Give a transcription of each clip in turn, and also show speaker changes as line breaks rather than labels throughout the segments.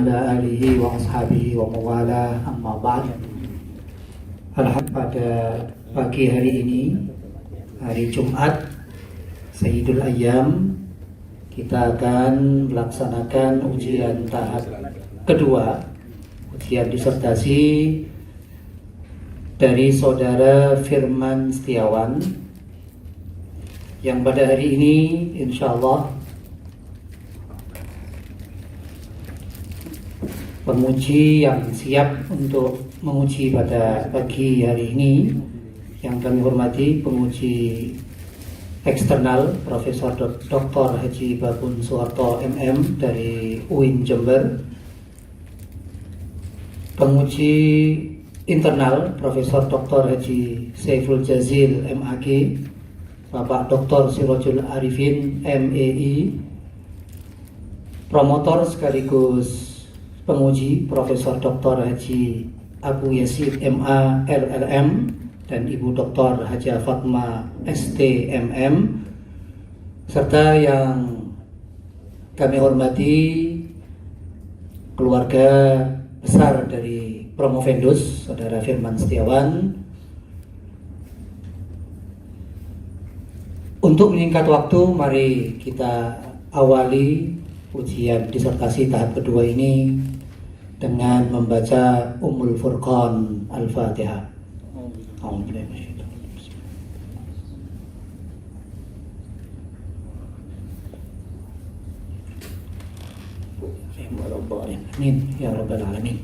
ala alihi wa ashabihi wa mawala amma ba'd. Pada pagi hari ini, hari Jumat Sayyidul Ayyam, kita akan melaksanakan ujian tahap kedua, ujian disertasi dari Saudara Firman Setiawan, yang pada hari ini insya Allah penguji yang siap untuk menguji pada pagi hari ini, yang kami hormati penguji eksternal Profesor Dr. Haji Babun Suharto MM dari UIN Jember, penguji internal Profesor Dr. Haji Saiful Jazil MAG, Bapak Dr. Sirojul Arifin MEI, promotor sekaligus penguji Profesor Dr. Haji Abu Yazid MA LLM dan Ibu Dr. Haja Fatma STMM, serta yang kami hormati keluarga besar dari Promovendus, Saudara Firman Setiawan. Untuk menyingkat waktu, mari kita awali ujian disertasi tahap kedua ini dengan membaca Ummul Furqan Al-Fatihah. Amin ya rabbal alamin.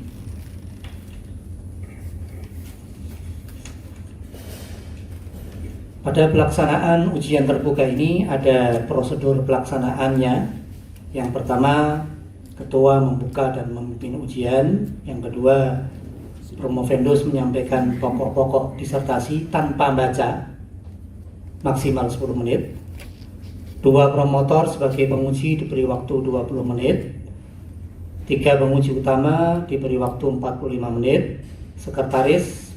Pada pelaksanaan ujian terbuka ini ada prosedur pelaksanaannya. Yang pertama, ketua membuka dan memimpin ujian. Yang kedua, Promovendus menyampaikan pokok-pokok disertasi tanpa baca, maksimal 10 menit. Dua promotor sebagai penguji diberi waktu 20 menit. Tiga penguji utama diberi waktu 45 menit. Sekretaris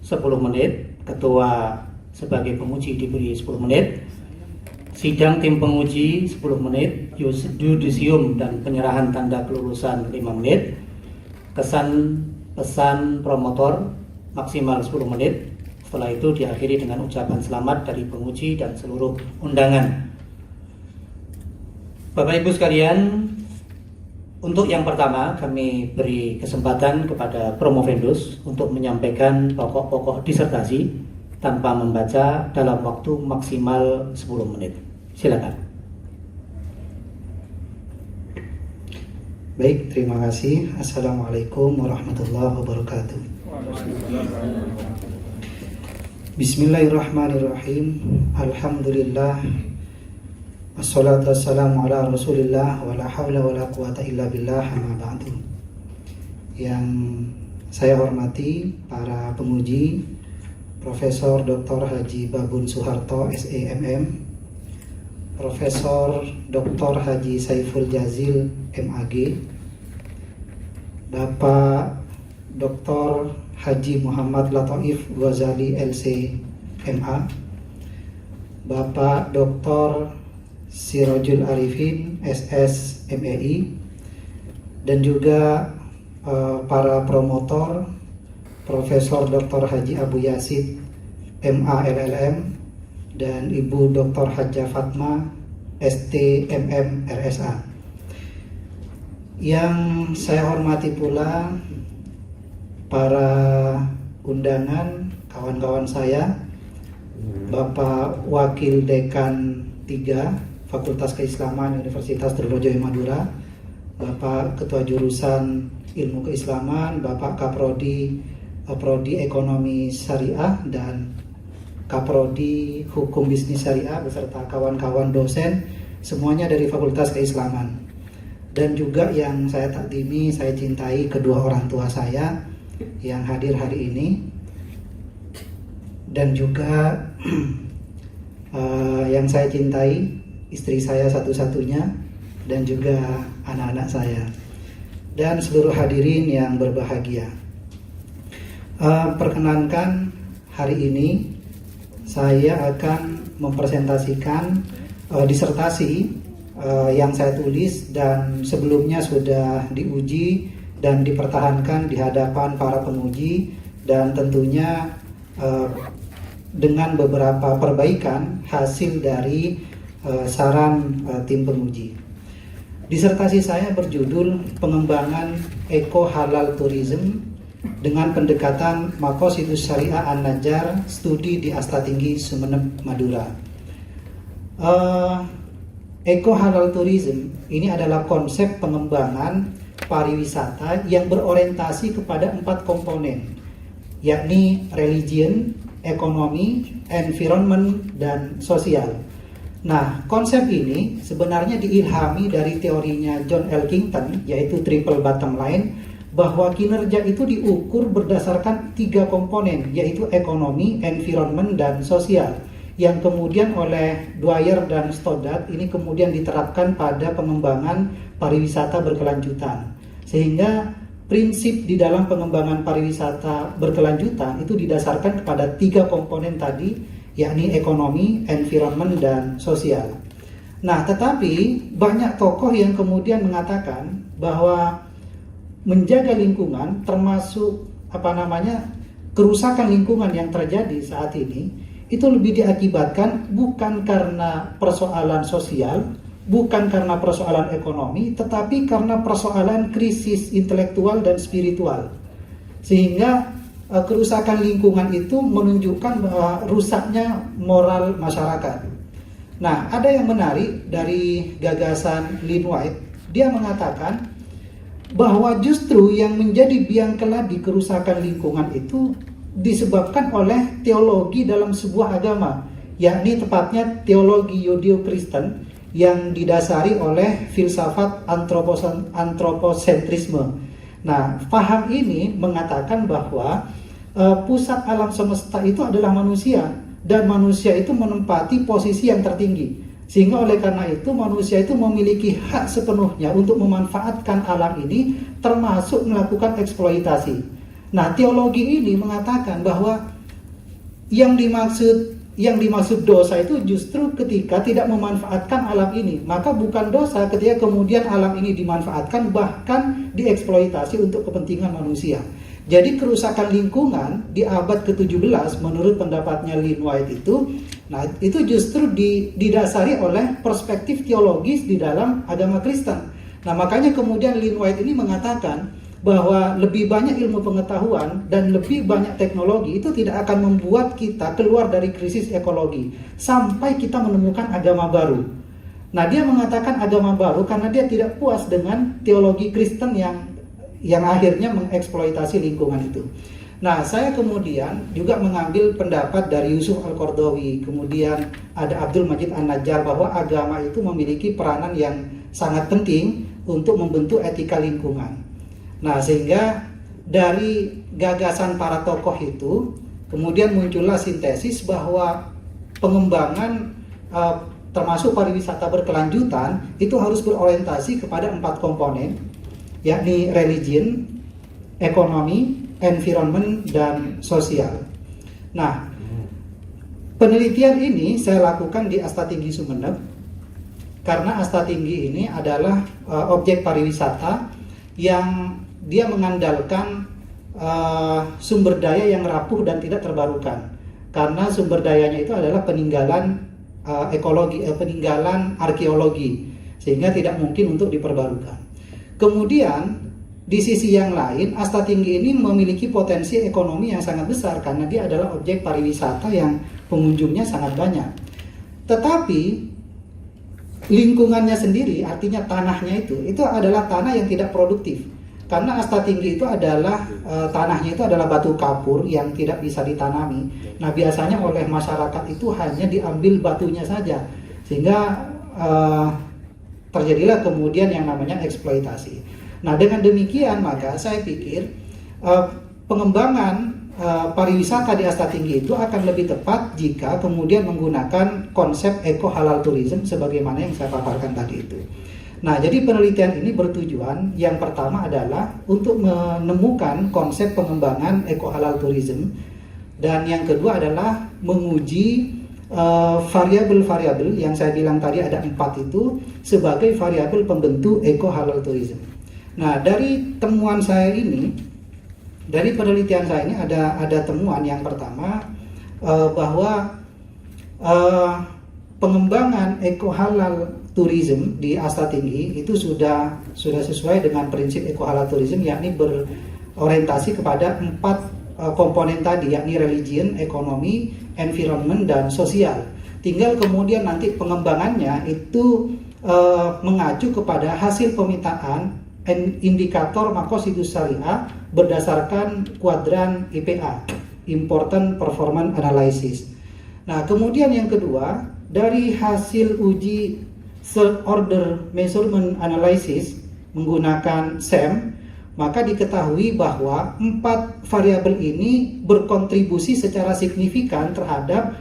10 menit. Ketua sebagai penguji diberi 10 menit. Sidang tim penguji 10 menit. Yudisium dan penyerahan tanda kelulusan 5 menit. Kesan pesan promotor maksimal 10 menit. Setelah itu diakhiri dengan ucapan selamat dari penguji dan seluruh undangan. Bapak Ibu sekalian, untuk yang pertama kami beri kesempatan kepada Promovendus untuk menyampaikan pokok-pokok disertasi tanpa membaca dalam waktu maksimal 10 menit. Silakan.
Baik, terima kasih. Assalamualaikum warahmatullahi wabarakatuh. Bismillahirrahmanirrahim. Alhamdulillah. Wassalatu wassalamu ala rasulillah. Wa la hawla wa la quwata illa billah. Amma ba'du. Yang saya hormati para penguji, Profesor Dr. Haji Babun Suharto SEMM, Profesor Dr. Haji Saiful Jazil MAG, Bapak Dr. Haji Muhammad Lataif Ghazali LC MA, Bapak Dr. Sirojul Arifin SS MEI, dan juga para promotor Profesor Dr. Haji Abu Yazid MA LLM dan Ibu Dr. Haja Fatma STMM RSA. Yang saya hormati pula para undangan, kawan-kawan saya, Bapak Wakil Dekan 3 Fakultas Keislaman Universitas Trunojoyo Madura, Bapak Ketua Jurusan Ilmu Keislaman, Bapak Kaprodi Prodi Ekonomi Syariah dan Kaprodi Hukum Bisnis Syariah beserta kawan-kawan dosen, semuanya dari Fakultas Keislaman. Dan juga yang saya takdimi, saya cintai kedua orang tua saya yang hadir hari ini, dan juga yang saya cintai istri saya satu-satunya, dan juga anak-anak saya, dan seluruh hadirin yang berbahagia. Perkenankan hari ini saya akan mempresentasikan disertasi yang saya tulis dan sebelumnya sudah diuji dan dipertahankan di hadapan para penguji, dan tentunya dengan beberapa perbaikan hasil dari saran tim penguji. Disertasi saya berjudul Pengembangan Eko Halal Tourism dengan pendekatan Maqasidus Syariah An-Najjar, studi di Asta Tinggi Sumeneb, Madura. Eko Halal Tourism ini adalah konsep pengembangan pariwisata yang berorientasi kepada 4 komponen, yakni religion, ekonomi, environment, dan sosial. Nah, konsep ini sebenarnya diilhami dari teorinya John Elkington, yaitu triple bottom line, bahwa kinerja itu diukur berdasarkan 3 komponen, yaitu ekonomi, environment, dan sosial, yang kemudian oleh Dwyer dan Stoddard ini kemudian diterapkan pada pengembangan pariwisata berkelanjutan. Sehingga prinsip di dalam pengembangan pariwisata berkelanjutan itu didasarkan kepada 3 komponen tadi, yakni ekonomi, environment, dan sosial. Nah, tetapi banyak tokoh yang kemudian mengatakan bahwa menjaga lingkungan, termasuk kerusakan lingkungan yang terjadi saat ini, itu lebih diakibatkan bukan karena persoalan sosial, bukan karena persoalan ekonomi, tetapi karena persoalan krisis intelektual dan spiritual. Sehingga kerusakan lingkungan itu menunjukkan bahwa rusaknya moral masyarakat. Nah, ada yang menarik dari gagasan Lynn White. Dia mengatakan bahwa justru yang menjadi biang keladi kerusakan lingkungan itu disebabkan oleh teologi dalam sebuah agama, yakni tepatnya teologi Yudeo-Kristen yang didasari oleh filsafat antroposentrisme. Nah, paham ini mengatakan bahwa pusat alam semesta itu adalah manusia, dan manusia itu menempati posisi yang tertinggi. Sehingga oleh karena itu manusia itu memiliki hak sepenuhnya untuk memanfaatkan alam ini, termasuk melakukan eksploitasi. Nah, teologi ini mengatakan bahwa yang dimaksud dosa itu justru ketika tidak memanfaatkan alam ini. Maka bukan dosa ketika kemudian alam ini dimanfaatkan, bahkan dieksploitasi untuk kepentingan manusia. Jadi kerusakan lingkungan di abad ke-17 menurut pendapatnya Lynn White itu justru didasari oleh perspektif teologis di dalam agama Kristen. Nah, makanya kemudian Lynn White ini mengatakan bahwa lebih banyak ilmu pengetahuan dan lebih banyak teknologi itu tidak akan membuat kita keluar dari krisis ekologi sampai kita menemukan agama baru. Nah, dia mengatakan agama baru karena dia tidak puas dengan teologi Kristen yang akhirnya mengeksploitasi lingkungan itu. Nah, saya kemudian juga mengambil pendapat dari Yusuf Al-Qaradawi, kemudian ada Abdul Majid An-Najjar, bahwa agama itu memiliki peranan yang sangat penting untuk membentuk etika lingkungan. Nah, sehingga dari gagasan para tokoh itu kemudian muncullah sintesis bahwa pengembangan termasuk pariwisata berkelanjutan itu harus berorientasi kepada 4 komponen, yakni religion, ekonomi, environment, dan sosial. Nah, penelitian ini saya lakukan di Asta Tinggi Sumeneb karena Asta Tinggi ini adalah objek pariwisata yang dia mengandalkan sumber daya yang rapuh dan tidak terbarukan. Karena sumber dayanya itu adalah peninggalan peninggalan arkeologi, sehingga tidak mungkin untuk diperbarukan. Kemudian di sisi yang lain, Asta Tinggi ini memiliki potensi ekonomi yang sangat besar karena dia adalah objek pariwisata yang pengunjungnya sangat banyak. Tetapi lingkungannya sendiri, artinya tanahnya itu adalah tanah yang tidak produktif. Karena Asta Tinggi itu adalah tanahnya itu adalah batu kapur yang tidak bisa ditanami. Nah, biasanya oleh masyarakat itu hanya diambil batunya saja, sehingga terjadilah kemudian yang namanya eksploitasi. Nah, dengan demikian maka saya pikir pengembangan pariwisata di Asta Tinggi itu akan lebih tepat jika kemudian menggunakan konsep eco halal tourism sebagaimana yang saya paparkan tadi itu. Nah, jadi penelitian ini bertujuan yang pertama adalah untuk menemukan konsep pengembangan eco halal tourism, dan yang kedua adalah menguji variabel-variabel yang saya bilang tadi ada 4 itu sebagai variabel pembentuk eco halal tourism. Nah, dari temuan saya ini, dari penelitian saya ini ada temuan yang pertama bahwa pengembangan eco halal tourism di Asta Tinggi itu sudah sesuai dengan prinsip eco halal tourism, yakni berorientasi kepada 4 komponen tadi, yakni religion, ekonomi, environment, dan sosial. Tinggal kemudian nanti pengembangannya itu mengacu kepada hasil pemetaan indikator makosidus syariah berdasarkan kuadran IPA, Important Performance Analysis. Nah, kemudian yang kedua, dari hasil uji Third Order Measurement Analysis menggunakan SEM, maka diketahui bahwa 4 variabel ini berkontribusi secara signifikan terhadap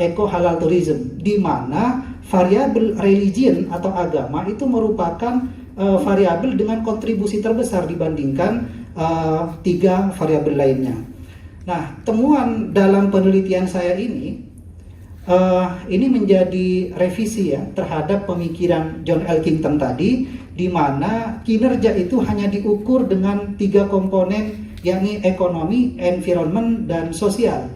eco halal tourism, di mana variabel religion atau agama itu merupakan variabel dengan kontribusi terbesar dibandingkan 3 variabel lainnya. Nah, temuan dalam penelitian saya ini menjadi revisi ya terhadap pemikiran John Elkington tadi, di mana kinerja itu hanya diukur dengan 3 komponen, yakni ekonomi, environment, dan sosial,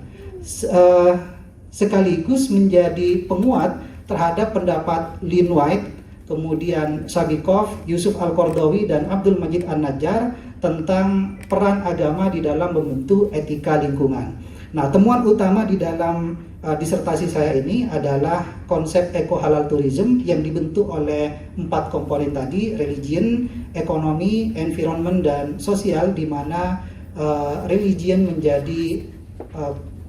sekaligus menjadi penguat terhadap pendapat Lynn White, kemudian Sabikov, Yusuf Al-Qardawi, dan Abdul Majid An-Najjar tentang peran agama di dalam membentuk etika lingkungan. Nah, temuan utama di dalam disertasi saya ini adalah konsep eco halal tourism yang dibentuk oleh 4 komponen tadi, religion, ekonomi, environment, dan sosial, di mana religion menjadi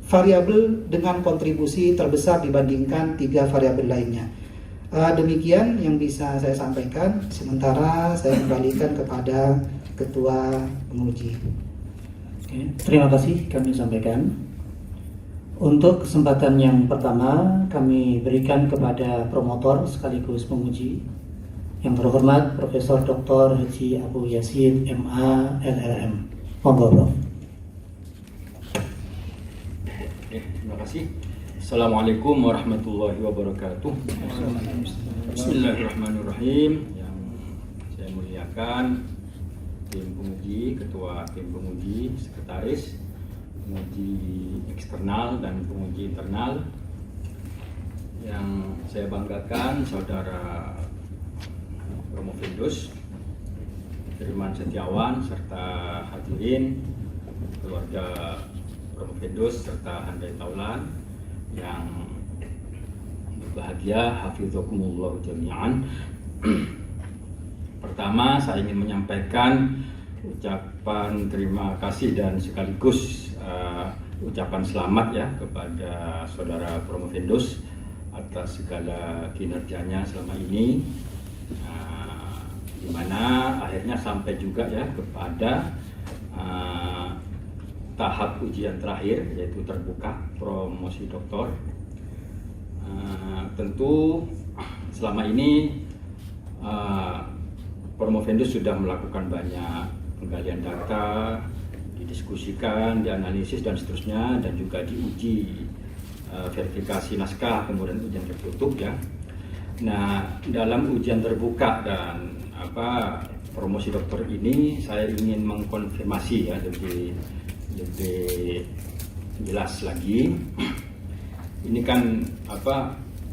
variabel dengan kontribusi terbesar dibandingkan 3 variabel lainnya. Demikian yang bisa saya sampaikan. Sementara saya kembalikan kepada Ketua Penguji.
Oke, terima kasih kami sampaikan. Untuk kesempatan yang pertama kami berikan kepada promotor sekaligus penguji yang terhormat Profesor Dr. Haji Abu Yazid MA LLM. Monggo, Prof.
Terima kasih. Assalamualaikum warahmatullahi wabarakatuh. Bismillahirrahmanirrahim. Yang saya muliakan tim penguji, ketua tim penguji, sekretaris, penguji eksternal dan penguji internal. Yang saya banggakan saudara Promovendus, Firman Setiawan, serta hadirin keluarga Promovendus serta Handai Taulan yang berbahagia, hafizakumullah jami'an. Pertama, saya ingin menyampaikan ucapan terima kasih dan sekaligus ucapan selamat ya kepada saudara Promovendus atas segala kinerjanya selama ini, di mana akhirnya sampai juga ya kepada tahap ujian terakhir, yaitu terbuka promosi doktor. Tentu selama ini Promovendus sudah melakukan banyak penggalian data, didiskusikan, dianalisis dan seterusnya, dan juga diuji verifikasi naskah, kemudian ujian tertutup ya. Nah, dalam ujian terbuka dan promosi doktor ini saya ingin mengkonfirmasi ya lebih jelas lagi. Ini kan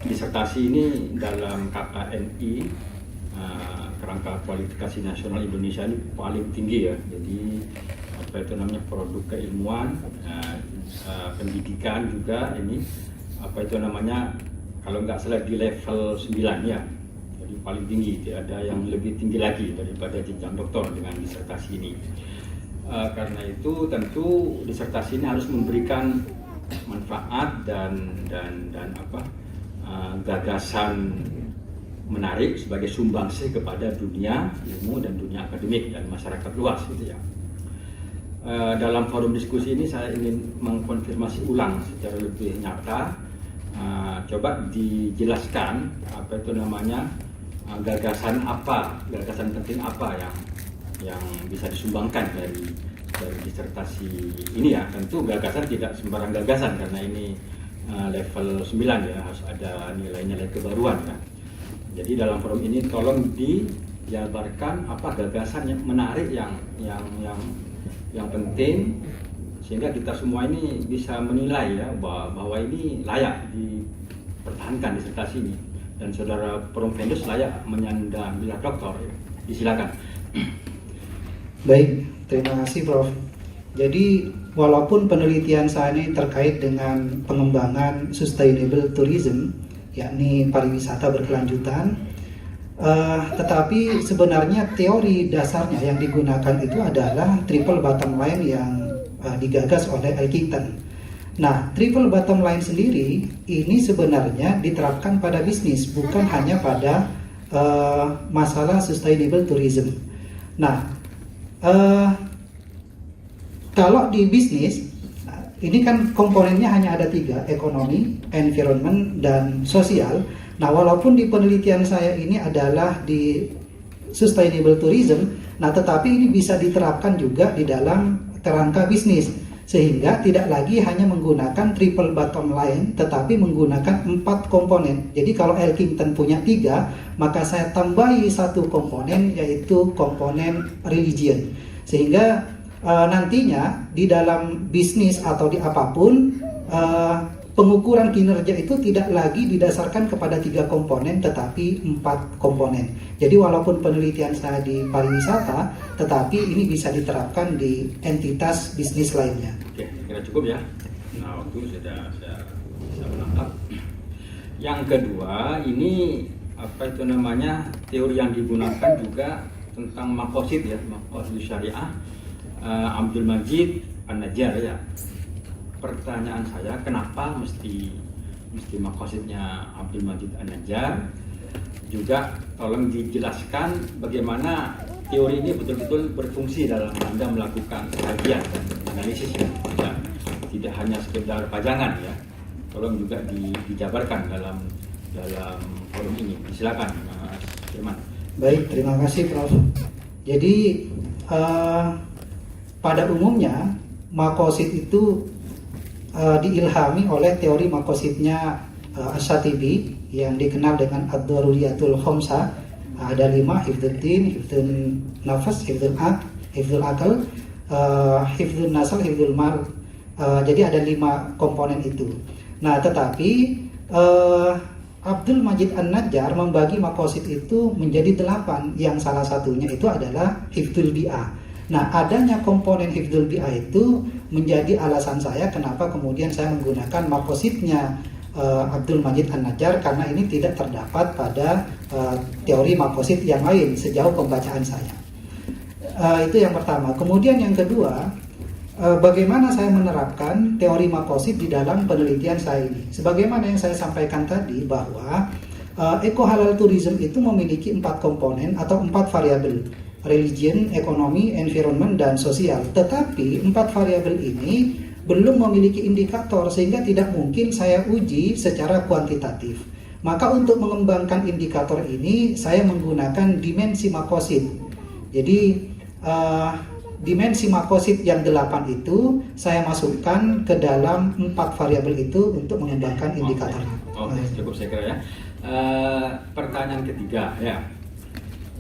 disertasi ini dalam KKNI, kerangka kualifikasi nasional Indonesia, ini paling tinggi ya. Jadi produk keilmuan, pendidikan juga ini kalau nggak salah di level 9 ya. Jadi paling tinggi, tidak ada yang lebih tinggi lagi daripada jenjang doktor dengan disertasi ini. Karena itu tentu disertasi ini harus memberikan manfaat dan gagasan menarik sebagai sumbangsih kepada dunia ilmu dan dunia akademik dan masyarakat luas gitu ya. Dalam forum diskusi ini saya ingin mengkonfirmasi ulang secara lebih nyata. Coba dijelaskan gagasan penting apa yang bisa disumbangkan dari disertasi ini ya. Tentu gagasan tidak sembarang gagasan, karena ini level 9 ya, harus ada nilai-nilai kebaruan ya. Jadi dalam forum ini tolong dijabarkan apa gagasan yang menarik yang penting, sehingga kita semua ini bisa menilai ya bahwa ini layak dipertahankan disertasi ini, dan saudara Profendus layak menyandang gelar doktor. Silakan.
Baik, terima kasih Prof. Jadi walaupun penelitian saya ini terkait dengan pengembangan sustainable tourism, yakni pariwisata berkelanjutan, tetapi sebenarnya teori dasarnya yang digunakan itu adalah triple bottom line yang digagas oleh Elkington. Nah, triple bottom line sendiri ini sebenarnya diterapkan pada bisnis, bukan hanya pada masalah sustainable tourism. Nah, kalau di bisnis ini kan komponennya hanya ada 3, ekonomi, environment, dan sosial. Nah, walaupun di penelitian saya ini adalah di sustainable tourism, nah tetapi ini bisa diterapkan juga di dalam kerangka bisnis, sehingga tidak lagi hanya menggunakan triple bottom line, tetapi menggunakan 4 komponen. Jadi kalau Elkington punya 3, maka saya tambahi 1 komponen, yaitu komponen religion. Sehingga nantinya di dalam bisnis atau di apapun, pengukuran kinerja itu tidak lagi didasarkan kepada 3 komponen, tetapi 4 komponen. Jadi walaupun penelitian saya di pariwisata, tetapi ini bisa diterapkan di entitas bisnis lainnya.
Oke, kira cukup ya. Nah, waktu sudah bisa menangkap. Yang kedua, ini apa itu namanya, teori yang digunakan juga tentang makosid ya, makosid syariah, Abdul Majid An-Najjar ya. Pertanyaan saya, kenapa mesti makosidnya Abdul Majid An-Najjar? Juga tolong dijelaskan bagaimana teori ini betul-betul berfungsi dalam Anda melakukan kajian dan analisis ya. Tidak hanya sekedar pajangan ya. Tolong juga dijabarkan dalam forum ini. Silakan Mas Firman.
Baik, terima kasih Prof. Jadi pada umumnya makosid itu diilhami oleh teori makosidnya Asy-Syatibi yang dikenal dengan Ad-Daruriyatul Khamsah. Ada 5, hifdzul din, hifdzul nafas, hifdzul aql, hifdzul akal, hifdzul nasal, hifdzul mal. Jadi ada 5 komponen itu. Nah, tetapi Abdul Majid An-Najjar membagi makosid itu menjadi 8, yang salah satunya itu adalah hifdzul bi'ah. Nah, adanya komponen hifdzul bi'ah itu menjadi alasan saya kenapa kemudian saya menggunakan makosidnya Abdul Majid An-Najjar, karena ini tidak terdapat pada teori makosid yang lain sejauh pembacaan saya. Itu yang pertama. Kemudian yang kedua, bagaimana saya menerapkan teori makosid di dalam penelitian saya ini. Sebagaimana yang saya sampaikan tadi, bahwa eco halal tourism itu memiliki 4 komponen atau 4 variabel: religion, ekonomi, environment, dan sosial. Tetapi 4 variabel ini belum memiliki indikator, sehingga tidak mungkin saya uji secara kuantitatif. Maka untuk mengembangkan indikator ini, saya menggunakan dimensi makosid. Jadi dimensi makosid yang 8 itu saya masukkan ke dalam 4 variabel itu untuk mengembangkan indikatornya.
Oke, cukup saya kira ya. Pertanyaan ketiga ya.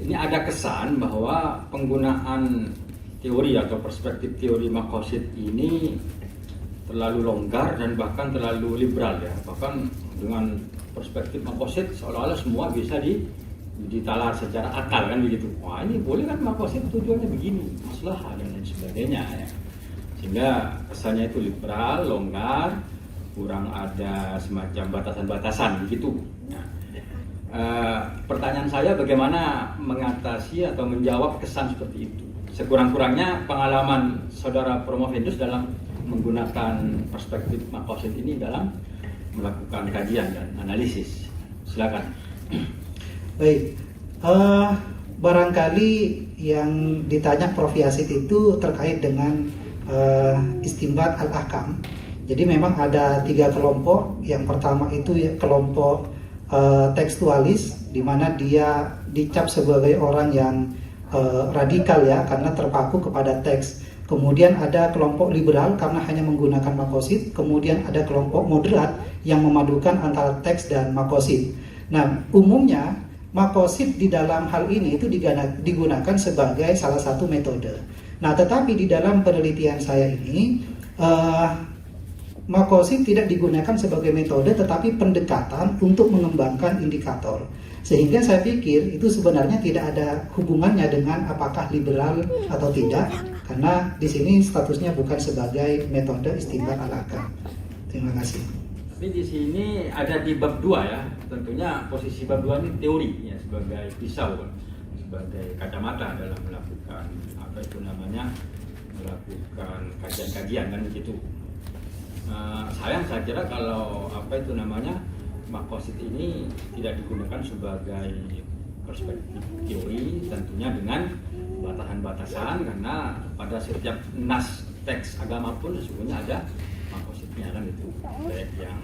Ini ada kesan bahwa penggunaan teori atau perspektif teori makosid ini terlalu longgar dan bahkan terlalu liberal ya. Bahkan dengan perspektif makosid seolah-olah semua bisa ditalar secara akal kan begitu. Wah, ini boleh kan makosid tujuannya begini, maslahah dan lain sebagainya ya. Sehingga kesannya itu liberal, longgar, kurang ada semacam batasan-batasan begitu. Nah, pertanyaan saya, bagaimana mengatasi atau menjawab kesan seperti itu? Sekurang-kurangnya pengalaman saudara Profendus dalam menggunakan perspektif makosid ini dalam melakukan kajian dan analisis. Silakan.
Baik, barangkali yang ditanya Prof Yasid itu terkait dengan istinbat al-ahkam. Jadi memang ada 3 kelompok. Yang pertama itu ya, kelompok tekstualis, di mana dia dicap sebagai orang yang radikal ya, karena terpaku kepada teks. kemudian ada kelompok liberal karena hanya menggunakan makosid, kemudian ada kelompok moderat yang memadukan antara teks dan makosid. Nah, umumnya makosid di dalam hal ini itu digunakan sebagai salah satu metode. Nah, tetapi di dalam penelitian saya ini makosid tidak digunakan sebagai metode, tetapi pendekatan untuk mengembangkan indikator. Sehingga saya pikir itu sebenarnya tidak ada hubungannya dengan apakah liberal atau tidak, karena di sini statusnya bukan sebagai metode istinbat al-ahkam. Terima kasih.
Tapi di sini ada di bab 2 ya, tentunya posisi bab 2 ini teori ya, sebagai pisau, sebagai kacamata dalam melakukan melakukan kajian-kajian kan begitu. Saya kira kalau makosid ini tidak digunakan sebagai perspektif teori, tentunya dengan batasan-batasan, karena pada setiap nas teks agama pun sesungguhnya ada makosidnya kan itu, baik yang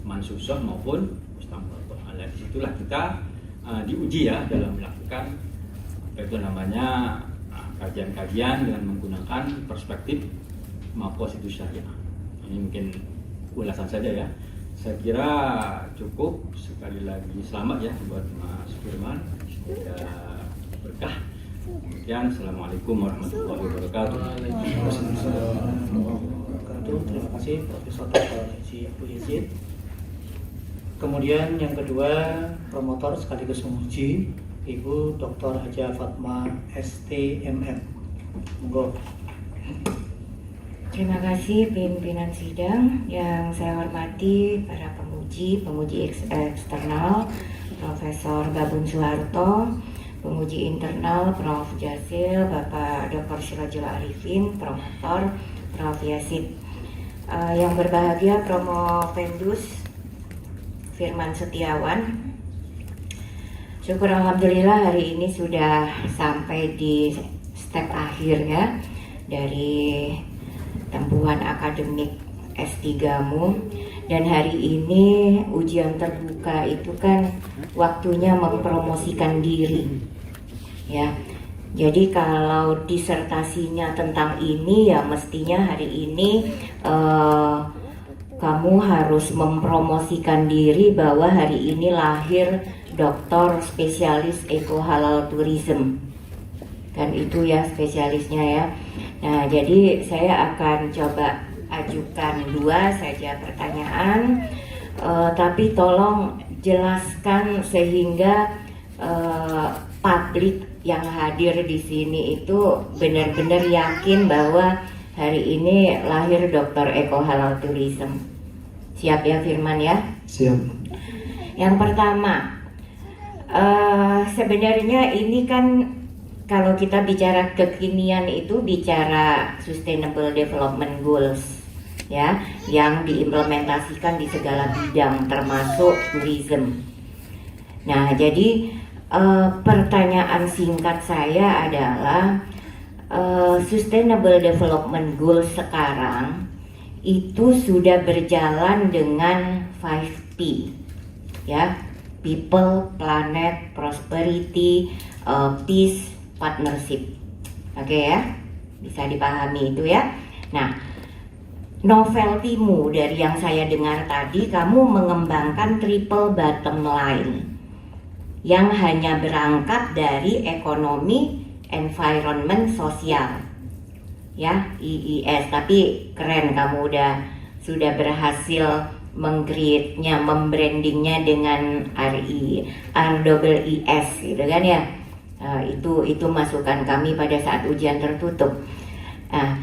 mansusah maupun mustambadah. Nah, disitulah kita diuji ya dalam melakukan kajian-kajian dengan menggunakan perspektif makosid syariah. Ini mungkin ulasan saja ya. Saya kira cukup. Sekali lagi selamat ya buat Mas Firman, semoga berkah. Kemudian assalamualaikum warahmatullahi wabarakatuh.
Terima kasih Profesor Dr. Haji Abu Yazid. Kemudian yang kedua, promotor sekaligus menguji, Ibu Dr. Haja Fatma STMM. Monggo.
Terima kasih pimpinan sidang yang saya hormati, para penguji eksternal, Profesor Babun Soeharto, penguji internal Prof. Jasil, Bapak Dr. Sirajul Arifin, promotor Prof. Yazid. Yang berbahagia Promovendus Firman Setiawan. Syukur alhamdulillah hari ini sudah sampai di step akhir ya dari tempuhan akademik S3-mu, dan hari ini ujian terbuka itu kan waktunya mempromosikan diri ya. Jadi kalau disertasinya tentang ini ya mestinya hari ini kamu harus mempromosikan diri bahwa hari ini lahir doktor spesialis Eko Halal Tourism, kan itu ya spesialisnya ya. Nah, jadi saya akan coba ajukan 2 saja pertanyaan, tapi tolong jelaskan sehingga publik yang hadir di sini itu benar-benar yakin bahwa hari ini lahir Dr. Eko Halal Tourism. Siap ya Firman ya?
Siap.
Yang pertama, sebenarnya ini kan kalau kita bicara kekinian itu bicara Sustainable Development Goals ya, yang diimplementasikan di segala bidang termasuk tourism. Nah, jadi pertanyaan singkat saya adalah Sustainable Development Goals sekarang itu sudah berjalan dengan 5P ya, People, Planet, Prosperity, Peace, Partnership. Oke ya, bisa dipahami itu ya. Nah, novelty-mu dari yang saya dengar tadi, kamu mengembangkan triple bottom line yang hanya berangkat dari ekonomi, environment, sosial ya, IIS. Tapi keren, kamu sudah berhasil meng-create-nya, membrandingnya dengan REES gitu kan ya. Itu masukan kami pada saat ujian tertutup. Nah,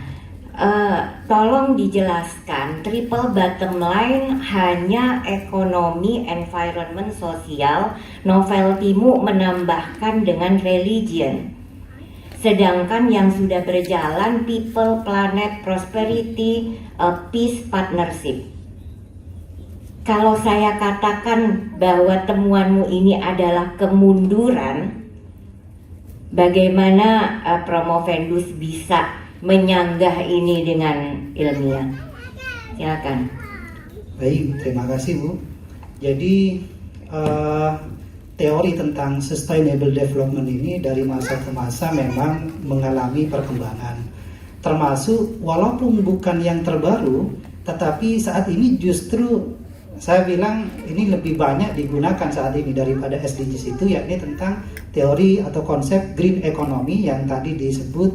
tolong dijelaskan triple bottom line hanya ekonomi, environment, sosial. Novelty-mu menambahkan dengan religion. Sedangkan yang sudah berjalan people, planet, prosperity, peace, partnership. Kalau saya katakan bahwa temuanmu ini adalah kemunduran, bagaimana Promovendus bisa menyanggah ini dengan ilmiah? Silakan.
Baik, terima kasih Bu. Jadi teori tentang sustainable development ini dari masa ke masa memang mengalami perkembangan. termasuk walaupun bukan yang terbaru, tetapi saat ini justru saya bilang ini lebih banyak digunakan saat ini daripada SDGs itu, yakni tentang teori atau konsep green economy yang tadi disebut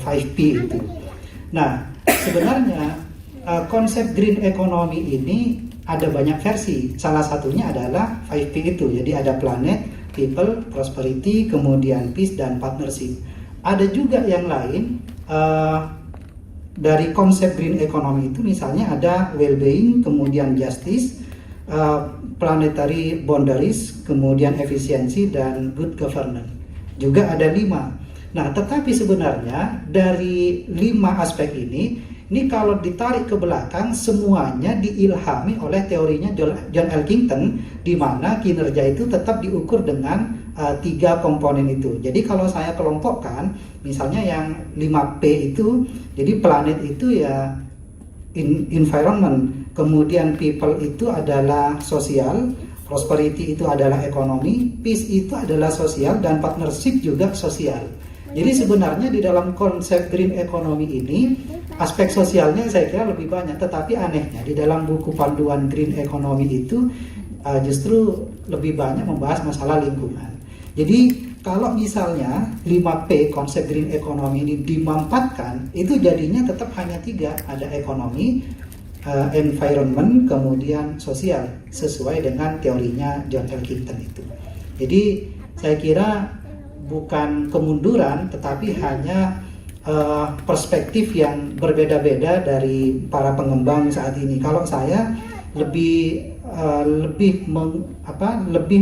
5P itu. Nah, sebenarnya konsep green economy ini ada banyak versi. Salah satunya adalah 5P itu. Jadi ada planet, people, prosperity, kemudian peace, dan partnership. Ada juga yang lain dari konsep green economy itu, misalnya ada well-being, kemudian justice, planetary boundaries, kemudian efisiensi, dan good governance. Juga ada 5. Nah, tetapi sebenarnya dari 5 aspek ini kalau ditarik ke belakang semuanya diilhami oleh teorinya John Elkington, di mana kinerja itu tetap diukur dengan 3 komponen itu. Jadi kalau saya kelompokkan, misalnya yang 5P itu, jadi planet itu ya environment, kemudian people itu adalah sosial, prosperity itu adalah ekonomi, peace itu adalah sosial, dan partnership juga sosial. Jadi sebenarnya di dalam konsep green economy ini aspek sosialnya saya kira lebih banyak, tetapi anehnya di dalam buku panduan green economy itu justru lebih banyak membahas masalah lingkungan. Jadi kalau misalnya 5P konsep green economy ini dimampatkan, itu jadinya tetap hanya 3, ada ekonomi, environment, kemudian sosial, sesuai dengan teorinya John Elkington itu. Jadi saya kira bukan kemunduran, tetapi hanya perspektif yang berbeda-beda dari para pengembang saat ini. Kalau saya lebih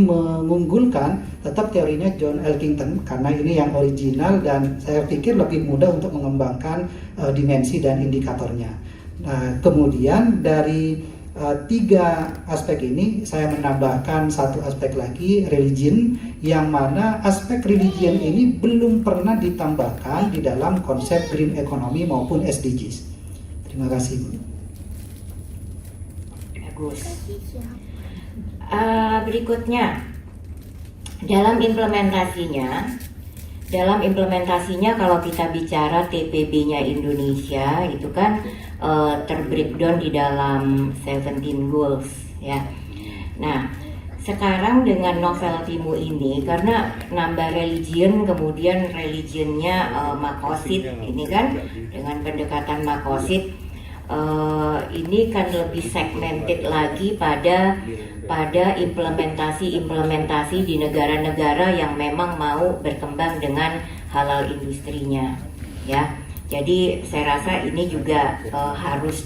mengunggulkan tetap teorinya John Elkington, karena ini yang original dan saya pikir lebih mudah untuk mengembangkan dimensi dan indikatornya. Nah, kemudian dari 3 aspek ini saya menambahkan 1 aspek lagi, religion, yang mana aspek religion ini belum pernah ditambahkan di dalam konsep green economy maupun SDGs. Terima kasih, Bu.
Bagus. Berikutnya, dalam implementasinya kalau kita bicara TPB-nya Indonesia itu kan terbreakdown di dalam 17 goals ya. Nah, sekarang dengan novel Timu ini karena nambah religion, kemudian religionnya makosid ini kan dengan pendekatan makosid ini kan lebih segmented lagi pada implementasi di negara-negara yang memang mau berkembang dengan halal industrinya ya. Jadi saya rasa ini juga harus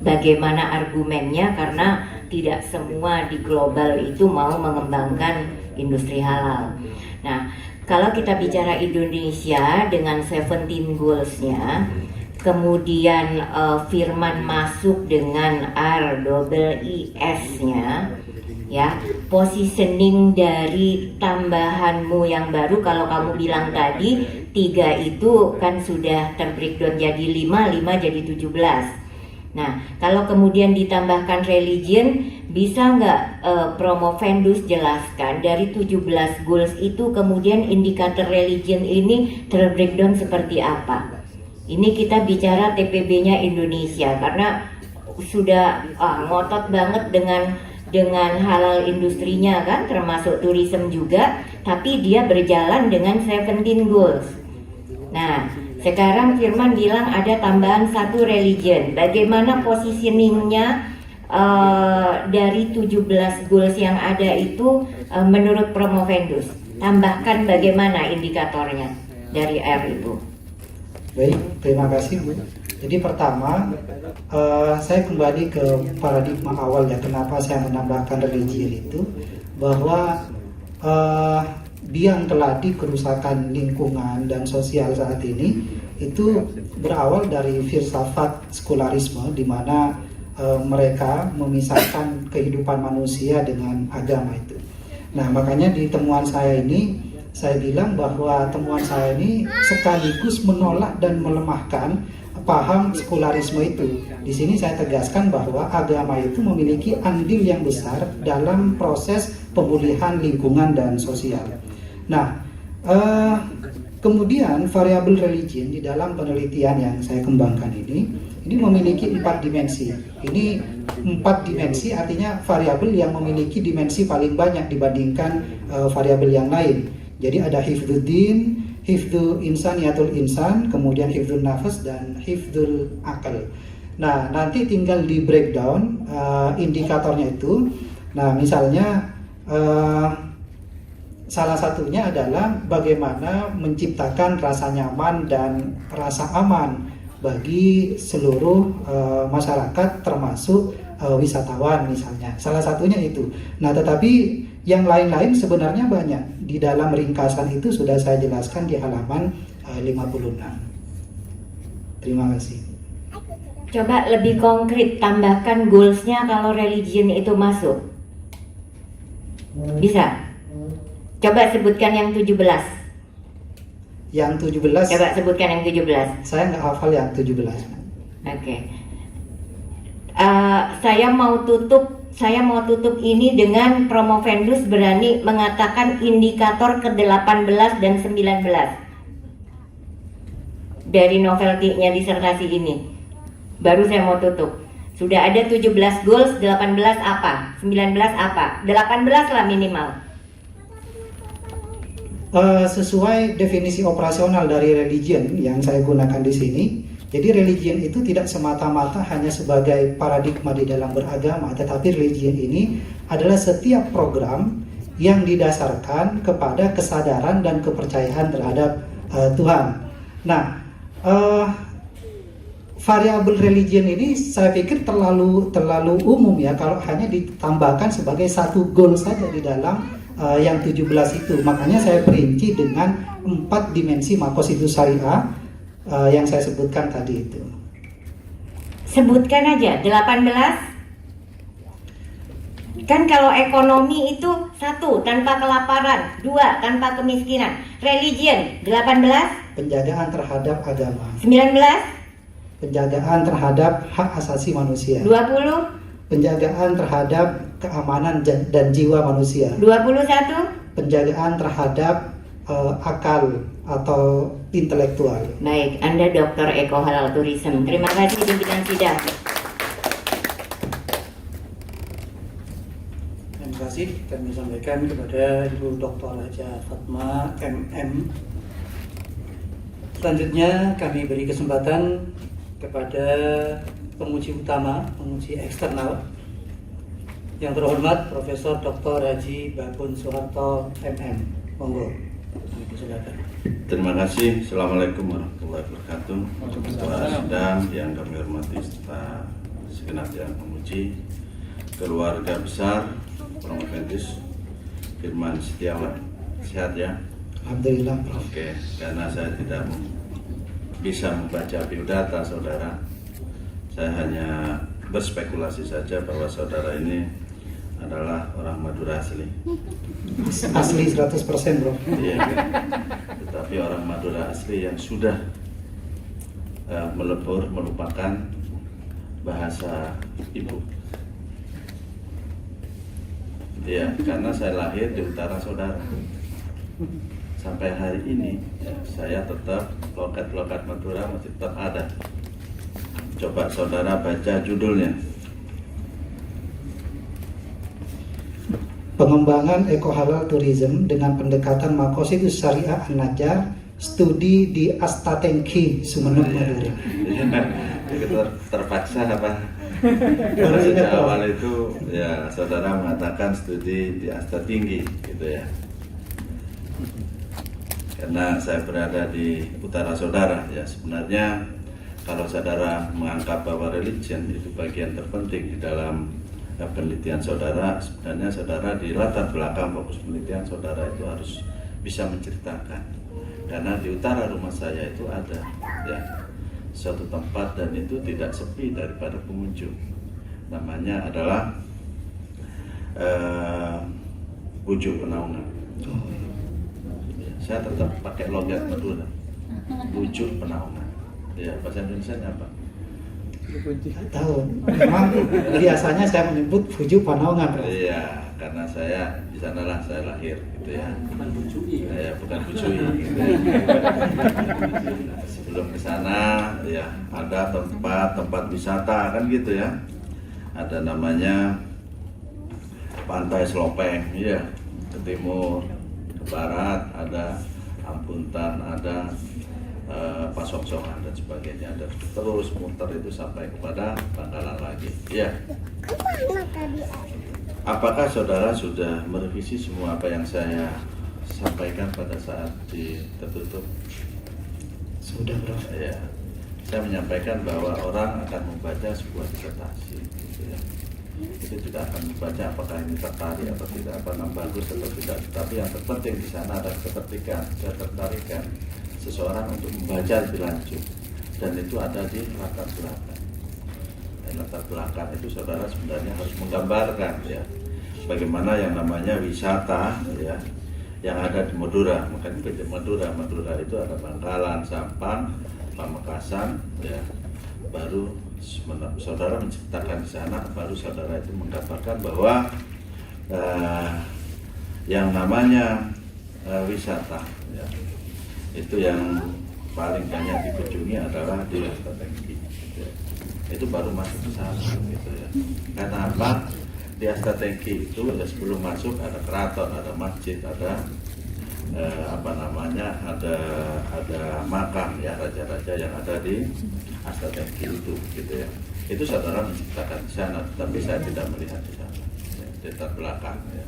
bagaimana argumennya, karena tidak semua di global itu mau mengembangkan industri halal. Nah, kalau kita bicara Indonesia dengan 17 goals-nya, kemudian Firman masuk dengan REES-nya, ya, positioning dari tambahanmu yang baru, kalau kamu bilang tadi 3 itu kan sudah terbreakdown jadi 5 jadi 17. Nah, kalau kemudian ditambahkan religion, bisa nggak Promovendus jelaskan dari 17 goals itu kemudian indikator religion ini terbreakdown seperti apa? Ini kita bicara TPB-nya Indonesia karena sudah ngotot banget dengan halal industrinya kan, termasuk tourism juga, tapi dia berjalan dengan 17 goals. Nah, sekarang Firman bilang ada tambahan 1 religion. Bagaimana positioningnya dari 17 goals yang ada itu menurut Promovendus? Tambahkan bagaimana indikatornya dari R itu?
Baik, terima kasih, Bu. Jadi pertama, saya kembali ke paradigma awal ya, kenapa saya menambahkan religion itu, bahwa biang keladi kerusakan lingkungan dan sosial saat ini itu berawal dari filsafat sekularisme, di mana mereka memisahkan kehidupan manusia dengan agama itu. Nah, makanya di temuan saya ini saya bilang bahwa temuan saya ini sekaligus menolak dan melemahkan paham sekularisme itu. Di sini saya tegaskan bahwa agama itu memiliki andil yang besar dalam proses pemulihan lingkungan dan sosial. Nah, Kemudian variabel religion di dalam penelitian yang saya kembangkan ini memiliki 4 dimensi. Ini 4 dimensi artinya variabel yang memiliki dimensi paling banyak dibandingkan variabel yang lain. Jadi ada hifdzuddin, hifdzu insaniyatul insan, kemudian hifdzun nafas dan hifdzul akal. Nah, nanti tinggal di breakdown indikatornya itu. Nah, misalnya salah satunya adalah bagaimana menciptakan rasa nyaman dan rasa aman bagi seluruh masyarakat termasuk wisatawan misalnya. Salah satunya itu. Nah, tetapi yang lain-lain sebenarnya banyak. Di dalam ringkasan itu sudah saya jelaskan di halaman 56. Terima kasih.
Coba lebih konkret, tambahkan goals-nya kalau religion itu masuk. Bisa? Coba sebutkan yang 17.
Yang 17.
Coba sebutkan yang 17.
Saya nggak hafal yang 17.
Oke. Saya mau tutup ini dengan Promovendus berani mengatakan indikator ke-18 dan 19 dari novelty-nya disertasi ini. Baru saya mau tutup. Sudah ada 17 goals, 18 apa? 19 apa? 18 lah minimal.
Sesuai definisi operasional dari religion yang saya gunakan di sini, jadi religion itu tidak semata-mata hanya sebagai paradigma di dalam beragama, tetapi religion ini adalah setiap program yang didasarkan kepada kesadaran dan kepercayaan terhadap Tuhan. Nah, variabel religion ini saya pikir terlalu umum ya kalau hanya ditambahkan sebagai satu goal saja di dalam yang 17 itu. Makanya saya perinci dengan 4 dimensi makositus syariah yang saya sebutkan tadi itu.
Sebutkan aja 18. Kan kalau ekonomi itu 1 tanpa kelaparan, 2 tanpa kemiskinan. Religion 18.
Penjagaan terhadap agama.
19.
Penjagaan terhadap hak asasi manusia.
20.
Penjagaan terhadap keamanan dan jiwa manusia.
21.
Penjagaan terhadap akal atau intelektual.
Baik, Anda Dr. Eko Halal Tourism. Terima kasih pimpinan sidang.
Terima kasih kami sampaikan kepada Ibu Dr. Haja Fatma MM. Selanjutnya kami beri kesempatan kepada penguji utama, penguji eksternal yang terhormat Profesor Dr. Haji Babun Soeharto MM. Monggo, silakan.
Terima kasih. Assalamualaikum warahmatullahi wabarakatuh. Ketua sidang yang kami hormati serta segenap yang memuji, keluarga besar Promovendus Firman Setiawan, sehat ya?
Alhamdulillah.
Oke, karena saya tidak bisa membaca biodata saudara, saya hanya berspekulasi saja bahwa saudara ini adalah orang Madura asli.
Asli 100% bro.
Iya, tetapi orang Madura asli yang sudah melupakan bahasa ibu. Ya, karena saya lahir di utara saudara. Sampai hari ini ya, saya tetap logat-logat Madura masih tetap ada. Coba saudara baca judulnya.
Pengembangan Eko Halal Tourism dengan pendekatan makositus syariah An-Najjar, studi di Astatengki, Sumeneb, Madura.
Terpaksa apa? Karena sejak awal itu ya saudara mengatakan studi di Asta Tinggi gitu ya. Karena saya berada di utara saudara ya, sebenarnya kalau saudara menganggap bahwa religion itu bagian terpenting di dalam penelitian saudara, sebenarnya saudara di latar belakang fokus penelitian saudara itu harus bisa menceritakan. Karena di utara rumah saya itu ada ya suatu tempat dan itu tidak sepi daripada pengunjung. Namanya adalah Bujuk Penaungan. Saya tetap pakai logat Madura. Bujuk Penaungan. Ya, bahasa Indonesia apa?
Tahu. Memang biasanya saya menyebut Bujuk Penaungan.
Iya, karena saya di sanalah saya lahir gitu ya.
Bukan bucui.
Ya, bukan bucui. Gitu ya. Sebelum ke sana ya ada tempat wisata kan gitu ya. Ada namanya Pantai Slopeng, ya, ke timur, ke barat ada Ampuntan, ada Pasoksokan dan sebagainya, dan terus muter itu sampai kepada Bangkalan lagi. Ya. Apakah saudara sudah merevisi semua apa yang saya sampaikan pada saat tertutup?
Sudah, Prof.
Ya. Saya menyampaikan bahwa orang akan membaca sebuah disertasi, gitu ya. Itu tidak akan membaca apakah ini tertarik atau tidak, apakah bagus atau tidak. Tapi yang terpenting di sana adalah ketertarikan seseorang untuk membaca lebih lanjut, dan itu ada di latar belakang. Dan latar belakang itu saudara sebenarnya harus menggambarkan ya bagaimana yang namanya wisata ya yang ada di Madura. Makanya di Madura itu ada Bangkalan, Sampang, Pamekasan ya. Baru saudara menciptakan di sana, baru saudara itu menggambarkan bahwa yang namanya wisata ya, itu yang paling banyak dikunjungi adalah di Astatengki gitu ya. Itu baru masuk ke sana gitu ya. Karena apa? Di Astatengki itu ya, sebelum masuk ada keraton, ada masjid, ada ada makam ya, raja-raja yang ada di Astatengki itu gitu ya. Itu saudara menciptakan di sana, tapi saya tidak melihat di sana ya, di latar belakang ya.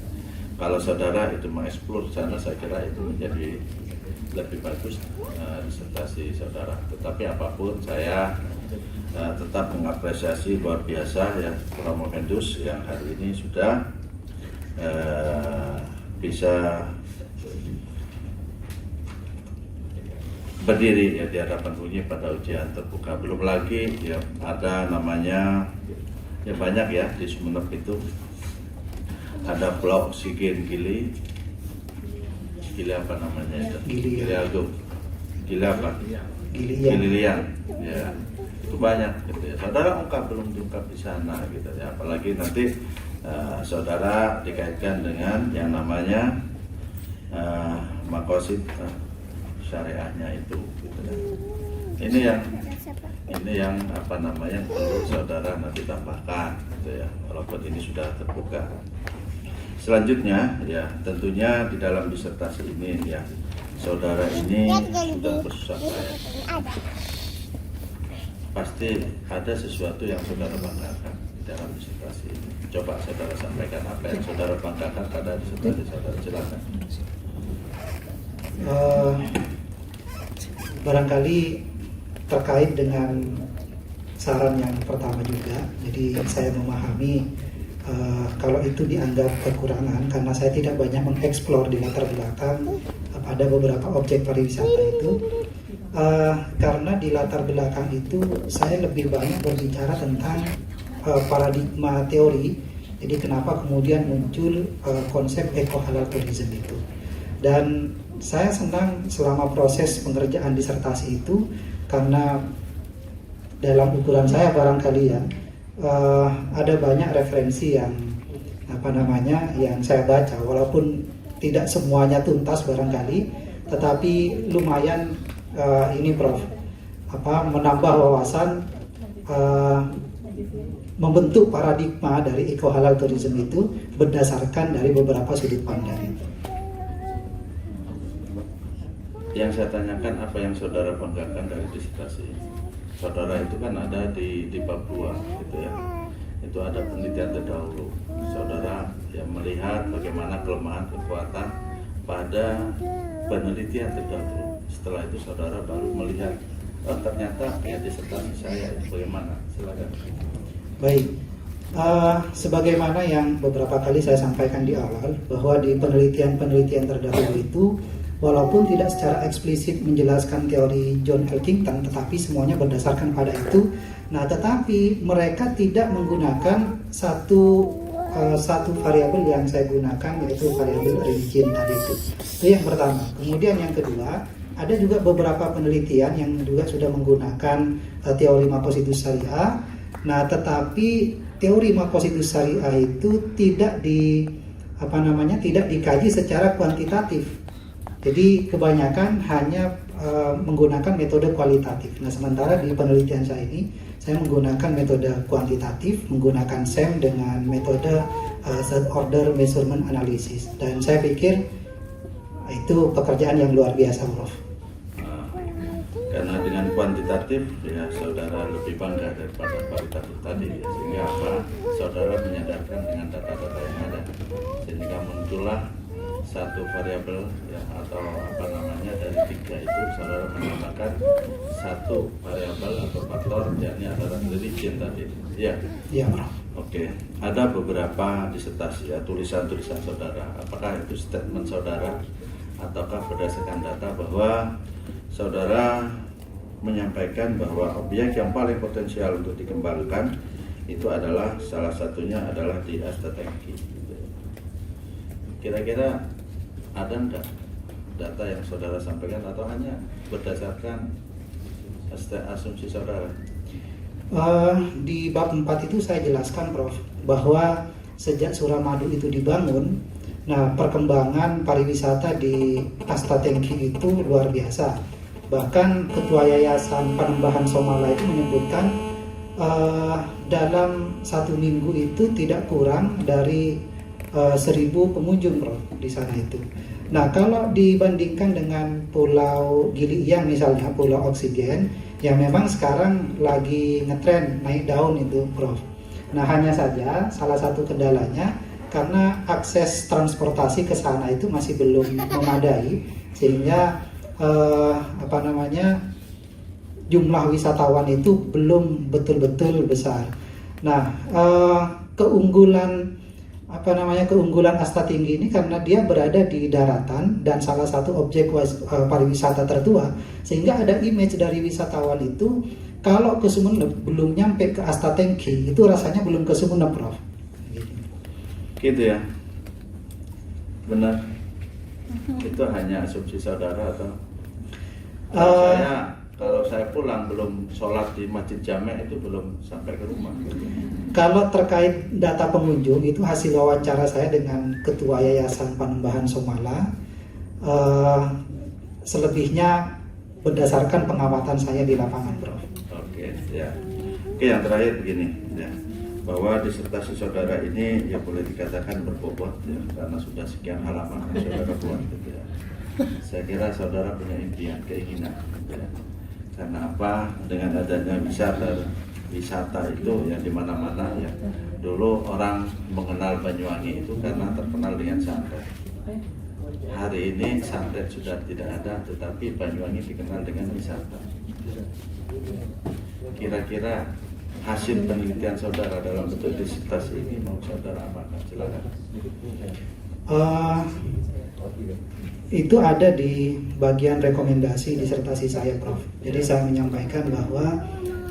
Kalau saudara itu mengeksplor di sana, saya kira itu menjadi lebih bagus disertasi saudara. Tetapi apapun saya tetap mengapresiasi luar biasa ya Romo Mendus yang hari ini sudah bisa berdiri ya di hadapan UNY pada ujian terbuka. Belum lagi ya ada namanya ya banyak ya di Sumeneb itu ada Pulau Oksigen Gili apa namanya itu? Gili Agung. Gili apa? Gili Liang. Ya. Itu banyak gitu ya. Saudara belum diungkap di sana gitu ya. Apalagi nanti saudara dikaitkan dengan yang namanya makosid syariahnya itu gitu ya. Ini yang apa namanya perlu saudara nanti tambahkan gitu ya. Walaupun ini sudah terbuka. Selanjutnya ya tentunya di dalam disertasi ini ya saudara ini sudah bersusah payah. Pasti ada sesuatu yang saudara banggakan di dalam disertasi ini. Coba saudara sampaikan apa yang saudara banggakan pada disertasi saudara, silakan.
Barangkali terkait dengan saran yang pertama juga, jadi saya memahami kalau itu dianggap kekurangan karena saya tidak banyak mengeksplor di latar belakang pada beberapa objek pariwisata itu, karena di latar belakang itu saya lebih banyak berbicara tentang paradigma teori. Jadi kenapa kemudian muncul konsep eco halal tourism itu, dan saya senang selama proses pengerjaan disertasi itu karena dalam ukuran saya barangkali ya ada banyak referensi yang yang saya baca, walaupun tidak semuanya tuntas barangkali, tetapi lumayan ini Prof menambah wawasan, membentuk paradigma dari eco halal tourism itu berdasarkan dari beberapa sudut pandang itu.
Yang saya tanyakan apa yang saudara banggakan dari disertasi. Saudara itu kan ada di Papua gitu ya. Itu ada penelitian terdahulu. Saudara yang melihat bagaimana kelemahan kekuatan pada penelitian terdahulu. Setelah itu saudara baru melihat ternyata ya disertasi saya itu bagaimana. Silakan.
Baik. Sebagaimana yang beberapa kali saya sampaikan di awal, bahwa di penelitian terdahulu itu walaupun tidak secara eksplisit menjelaskan teori John Elkington, tetapi semuanya berdasarkan pada itu. Nah, tetapi mereka tidak menggunakan satu variabel yang saya gunakan, yaitu variabel religion tadi itu. Itu yang pertama. Kemudian yang kedua, ada juga beberapa penelitian yang juga sudah menggunakan teori Mapositus Syariah. Nah, tetapi teori Mapositus Syariah itu tidak tidak dikaji secara kuantitatif. Jadi kebanyakan hanya menggunakan metode kualitatif. Nah, sementara di penelitian saya ini saya menggunakan metode kuantitatif, menggunakan SEM dengan metode third order measurement analysis, dan saya pikir itu pekerjaan yang luar biasa, Prof.
Karena dengan kuantitatif ya saudara lebih bangga daripada kualitatif tadi ya, sehingga apa, saudara menyadarkan dengan data-data yang ada, sehingga muncullah satu variabel ya, atau dari 3 itu saudara menambahkan satu variabel atau faktor, yakni adalah religion tadi ya.
Iya, Prof.
Oke, ada beberapa disertasi ya, tulisan-tulisan saudara. Apakah itu statement saudara ataukah berdasarkan data bahwa saudara menyampaikan bahwa objek yang paling potensial untuk dikembangkan itu adalah salah satunya adalah di astatenki. Kira-kira ada enggak data yang saudara sampaikan atau hanya berdasarkan asumsi saudara?
Di bab 4 itu saya jelaskan, Prof, bahwa sejak Suramadu itu dibangun, nah perkembangan pariwisata di Astatenki itu luar biasa. Bahkan Ketua Yayasan Panembahan Somala itu menyebutkan dalam 1 minggu itu tidak kurang dari 1.000 pengunjung, Prof, di sana itu. Nah, kalau dibandingkan dengan Pulau Gili Iyang misalnya, Pulau Oksigen, yang memang sekarang lagi ngetren naik daun itu, Prof. Nah, hanya saja salah satu kendalanya karena akses transportasi ke sana itu masih belum memadai, sehingga jumlah wisatawan itu belum betul-betul besar. Nah, keunggulan Astatinggi ini karena dia berada di daratan dan salah satu objek pariwisata tertua, sehingga ada image dari wisatawan itu kalau ke Sumeneb belum nyampe ke Astatinggi itu rasanya belum ke Sumeneb, Prof.
Gitu ya, benar. Itu hanya asumsi saudara atau kalau saya pulang belum sholat di Masjid Jame itu belum sampai ke rumah.
Kalau terkait data pengunjung itu hasil wawancara saya dengan Ketua Yayasan Panembahan Somala, selebihnya berdasarkan pengamatan saya di lapangan, Prof.
Oke, ya. Oke, yang terakhir begini ya, bahwa disertasi saudara ini ya boleh dikatakan berbobot ya, karena sudah sekian halaman yang saudara buat gitu ya. Saya kira saudara punya impian, keinginan ya. Karena apa? Dengan adanya wisata itu ya di mana-mana ya. Dulu orang mengenal Banyuwangi itu karena terkenal dengan santet. Hari ini santet sudah tidak ada, tetapi Banyuwangi dikenal dengan wisata. Kira-kira hasil penelitian saudara dalam bentuk disertasi ini mau saudara apakan? Silakan.
Itu ada di bagian rekomendasi disertasi saya, Prof. Jadi saya menyampaikan bahwa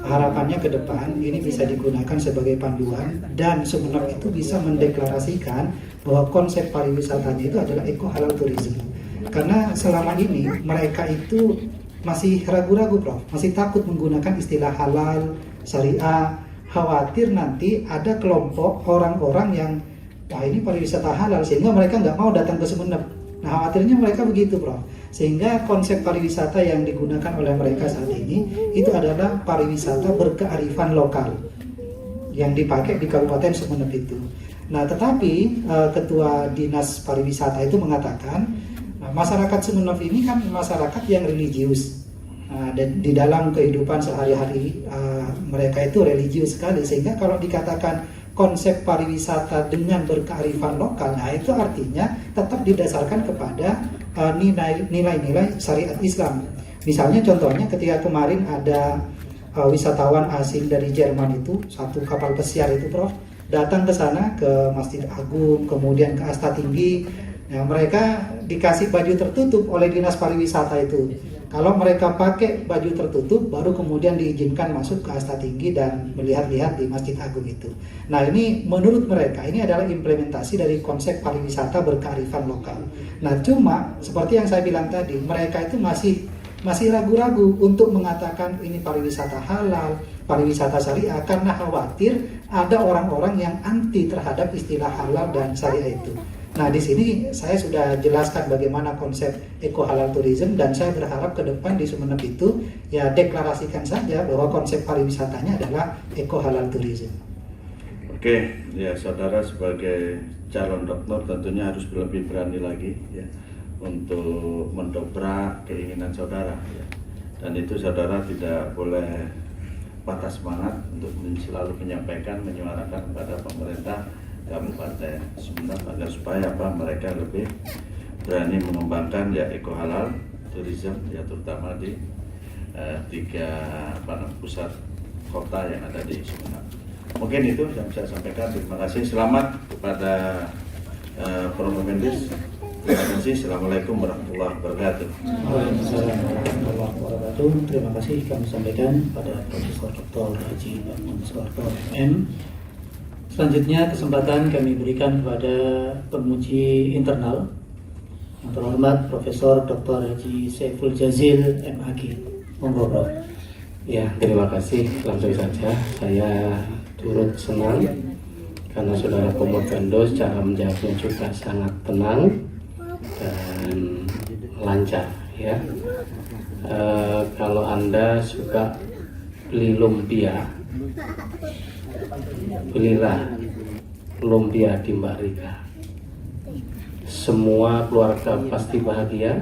harapannya ke depan ini bisa digunakan sebagai panduan dan Sumeneb itu bisa mendeklarasikan bahwa konsep pariwisatanya itu adalah eco halal tourism. Karena selama ini mereka itu masih ragu-ragu, Prof. Masih takut menggunakan istilah halal, syariah, khawatir nanti ada kelompok orang-orang yang wah ini pariwisata halal sehingga mereka nggak mau datang ke Sumeneb. Nah, khawatirnya mereka begitu, Prof. Sehingga konsep pariwisata yang digunakan oleh mereka saat ini itu adalah pariwisata berkearifan lokal yang dipakai di Kabupaten Sumeneb itu. Nah, tetapi Ketua Dinas Pariwisata itu mengatakan masyarakat Sumeneb ini kan masyarakat yang religius. Dan di dalam kehidupan sehari-hari mereka itu religius sekali, sehingga kalau dikatakan konsep pariwisata dengan berkearifan lokal, nah itu artinya tetap didasarkan kepada nilai-nilai syariat Islam. Misalnya contohnya ketika kemarin ada wisatawan asing dari Jerman itu, satu kapal pesiar itu, Prof, datang ke sana ke Masjid Agung, kemudian ke Astatinggi. Nah, mereka dikasih baju tertutup oleh Dinas Pariwisata itu. Kalau mereka pakai baju tertutup, baru kemudian diizinkan masuk ke Astatinggi dan melihat-lihat di Masjid Agung itu. Nah, ini menurut mereka ini adalah implementasi dari konsep pariwisata berkearifan lokal. Nah, cuma seperti yang saya bilang tadi, mereka itu masih ragu-ragu untuk mengatakan ini pariwisata halal, pariwisata syariah, karena khawatir ada orang-orang yang anti terhadap istilah halal dan syariah itu. Nah, di sini saya sudah jelaskan bagaimana konsep eco halal tourism, dan saya berharap ke depan di Sumeneb itu ya deklarasikan saja bahwa konsep pariwisatanya adalah eco halal tourism.
Oke, ya saudara sebagai calon dokter tentunya harus lebih berani lagi ya untuk mendobrak keinginan saudara ya. Dan itu saudara tidak boleh patah semangat untuk selalu menyampaikan, menyuarakan kepada pemerintah Kabupaten Sumeneb agar supaya mereka lebih berani mengembangkan ya eco halal tourism ya, terutama di 3 pusat kota yang ada di Sumeneb. Mungkin itu yang saya sampaikan. Terima kasih. Selamat kepada Prof. Mendes. Terima kasih. Assalamualaikum warahmatullahi wabarakatuh.
Waalaikumsalam warahmatullahi wabarakatuh. Terima kasih kami sampaikan pada Profesor Dr. Haji Bakmun Suharto M. Selanjutnya kesempatan kami berikan kepada penguji internal yang terhormat Profesor Dr. Haji Saiful Jazil MAG. Monggo, Prof.
Ya, terima kasih. Langsung saja, saya turut senang karena saudara Promovendos cara menjawabnya juga sangat tenang dan lancar ya. Kalau Anda suka beli lumpia, belilah lumpia di Mbak Rika. Semua keluarga pasti bahagia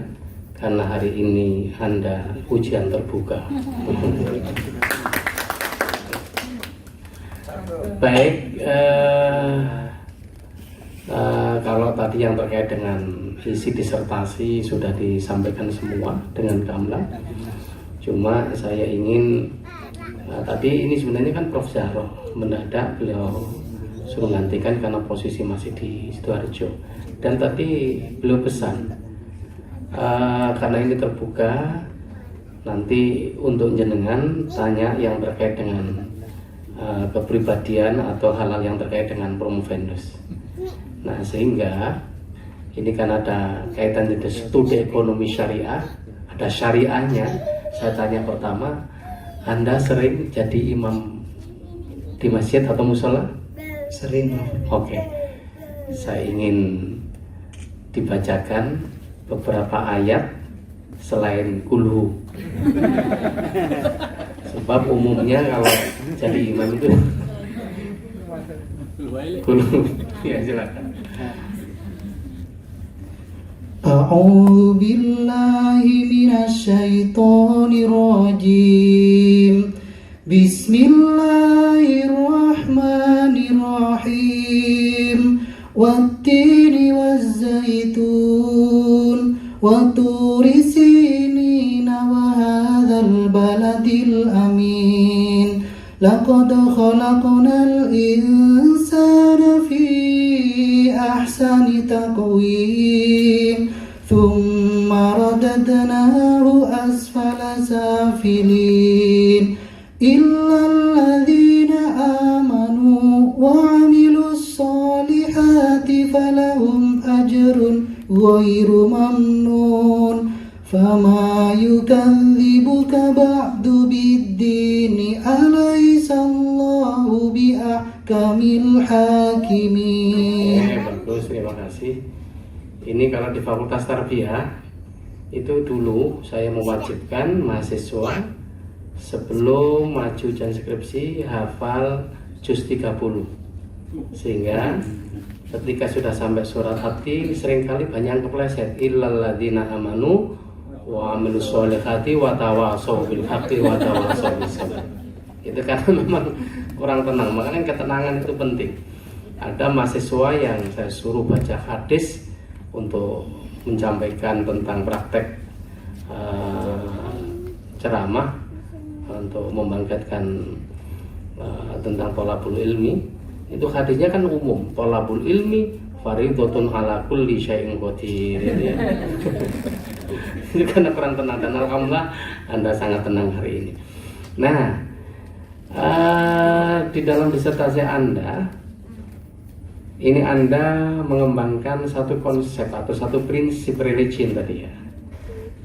karena hari ini Anda ujian terbuka. Baik, kalau tadi yang terkait dengan isi disertasi sudah disampaikan semua dengan gamblang. Cuma saya ingin tadi ini sebenarnya kan Prof. Zahro mendadak beliau suruh gantikan karena posisi masih di Sidoarjo, dan tadi beliau pesan karena ini terbuka, nanti untuk jenengan tanya yang terkait dengan kepribadian atau hal-hal yang terkait dengan Promovendos. Nah, sehingga ini kan ada kaitan dengan studi ekonomi syariah, ada syariahnya. Saya tanya pertama, Anda sering jadi imam di masjid atau musola?
Sering.
Oke. Saya ingin dibacakan beberapa ayat selain kulhu. Sebab umumnya kalau jadi imam itu kulhu. Ya, silakan.
A'udzu billahi minasyaitonir rajim. Bismillahirrahmanirrahim. Wattini wazzaitun wa turi sinina wa hadzal baladil amin. Laqad khalaqnal insana fi ahsani taqwim. Thumma radadnahu asfala safilin. Illalladzina amanu wa amilus solihati falahum ajrun ghairu mamnun. Fama yukadzibuka ba'du biddini alaisallahu biahkamil hakimin.
Bagus, terima kasih. Ini kalau di Fakultas Tarbiyah itu dulu saya mewajibkan mahasiswa sebelum maju ujian skripsi hafal juz 30, sehingga ketika sudah sampai surat hati seringkali banyak yang kepleset. Illalladzina amanu wa amilus solihati wa tawasau bil haqqi wa tawasau bis sabr. Itu karena memang kurang tenang, makanya ketenangan itu penting. Ada mahasiswa yang saya suruh baca hadis untuk menyampaikan tentang praktek ceramah untuk membangkitkan tentang thalabul ilmi. Itu hadisnya kan umum, thalabul ilmi faridhatun ala kulli syai'in qadir ya. Itu karena kurang tenang, dan alhamdulillah Anda sangat tenang hari ini. Nah, di dalam disertasi Anda ini Anda mengembangkan satu konsep atau satu prinsip religion tadi ya.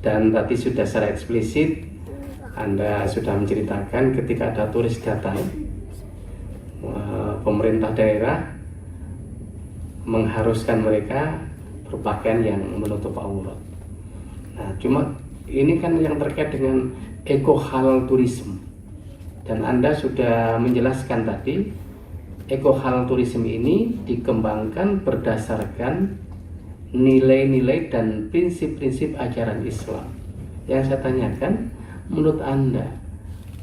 Dan tadi sudah secara eksplisit Anda sudah menceritakan ketika ada turis datang, pemerintah daerah mengharuskan mereka berpakaian yang menutup aurat. Nah, cuma ini kan yang terkait dengan eco halal tourism, dan Anda sudah menjelaskan tadi eco halal tourism ini dikembangkan berdasarkan nilai-nilai dan prinsip-prinsip ajaran Islam. Yang saya tanyakan, menurut Anda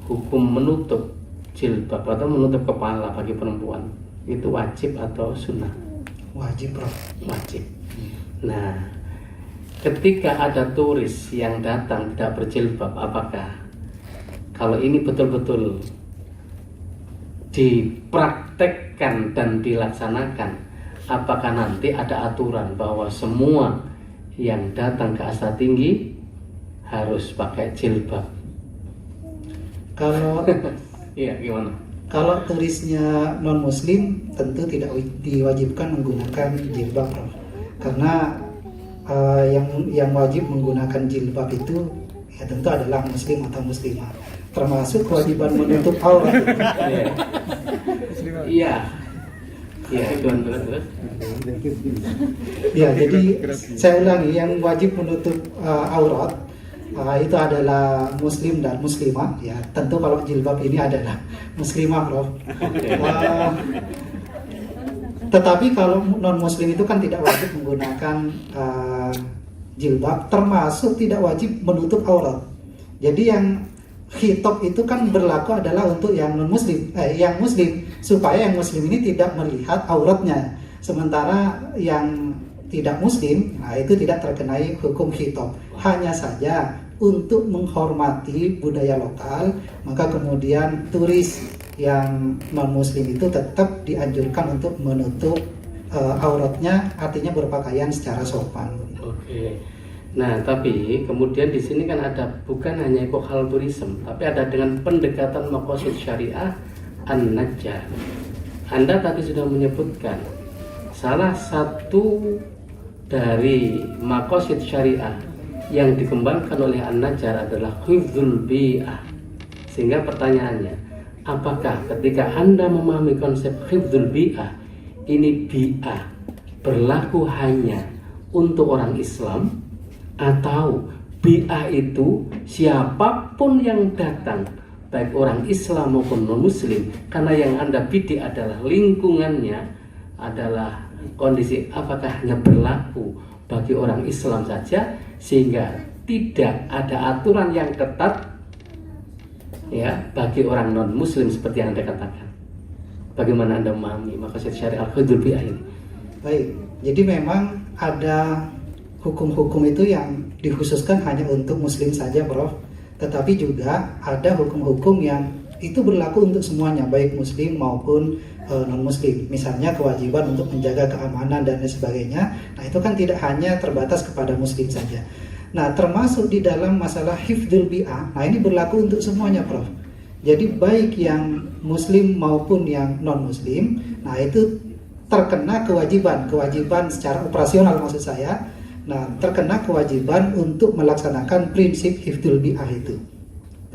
hukum menutup jilbab atau menutup kepala bagi perempuan itu wajib atau sunnah?
Wajib, Prof.
Wajib. Nah, ketika ada turis yang datang tidak berjilbab, apakah kalau ini betul-betul dipraktekkan dan dilaksanakan, apakah nanti ada aturan bahwa semua yang datang ke Astana Tinggi harus pakai jilbab?
Kalau
Iya, gimana?
kalau turisnya non muslim tentu tidak diwajibkan menggunakan jilbab, Prof. Karena yang wajib menggunakan jilbab itu ya tentu adalah muslim atau muslimah, termasuk kewajiban menutup aurat.
Iya. Iya, terus.
Ya, jadi saya ulangi, yang wajib menutup aurat itu adalah muslim dan muslimah. Ya, tentu kalau jilbab ini adalah muslimah, Prof. Tetapi kalau non muslim itu kan tidak wajib menggunakan jilbab, termasuk tidak wajib menutup aurat. Jadi yang khitab itu kan berlaku adalah untuk yang non muslim, yang muslim, supaya yang muslim ini tidak melihat auratnya. Sementara yang tidak muslim, nah itu tidak terkenai hukum khitab. Hanya saja untuk menghormati budaya lokal, maka kemudian turis yang non muslim itu tetap dianjurkan untuk menutup auratnya, artinya berpakaian secara sopan.
Oke. Nah, tapi kemudian di sini kan ada bukan hanya eco halal tourism, tapi ada dengan pendekatan maqasid syariah an-najjar. Anda tadi sudah menyebutkan salah satu dari maqasid syariah yang dikembangkan oleh an-najjar adalah hifdzul bi'ah. Sehingga pertanyaannya, apakah ketika Anda memahami konsep hifdzul bi'ah, ini bi'ah berlaku hanya untuk orang Islam, atau bi'ah itu siapapun yang datang, baik orang Islam maupun non muslim, karena yang Anda bidik adalah lingkungannya, adalah kondisi, apakah hanya berlaku bagi orang Islam saja, sehingga tidak ada aturan yang ketat ya bagi orang non muslim seperti yang Anda katakan? Bagaimana Anda memahami maqasid syariah hifdzul bi'ah ini?
Baik, jadi memang ada hukum-hukum itu yang dikhususkan hanya untuk muslim saja, Prof. Tetapi juga ada hukum-hukum yang itu berlaku untuk semuanya, baik muslim maupun non-muslim. Misalnya kewajiban untuk menjaga keamanan dan lain sebagainya. Nah, itu kan tidak hanya terbatas kepada muslim saja. Nah, termasuk di dalam masalah hifdzul bi'ah. Nah, ini berlaku untuk semuanya, Prof. Jadi baik yang muslim maupun yang non-muslim, nah itu terkena kewajiban secara operasional maksud saya. Nah, terkena kewajiban untuk melaksanakan prinsip hifdzul bi'ah itu.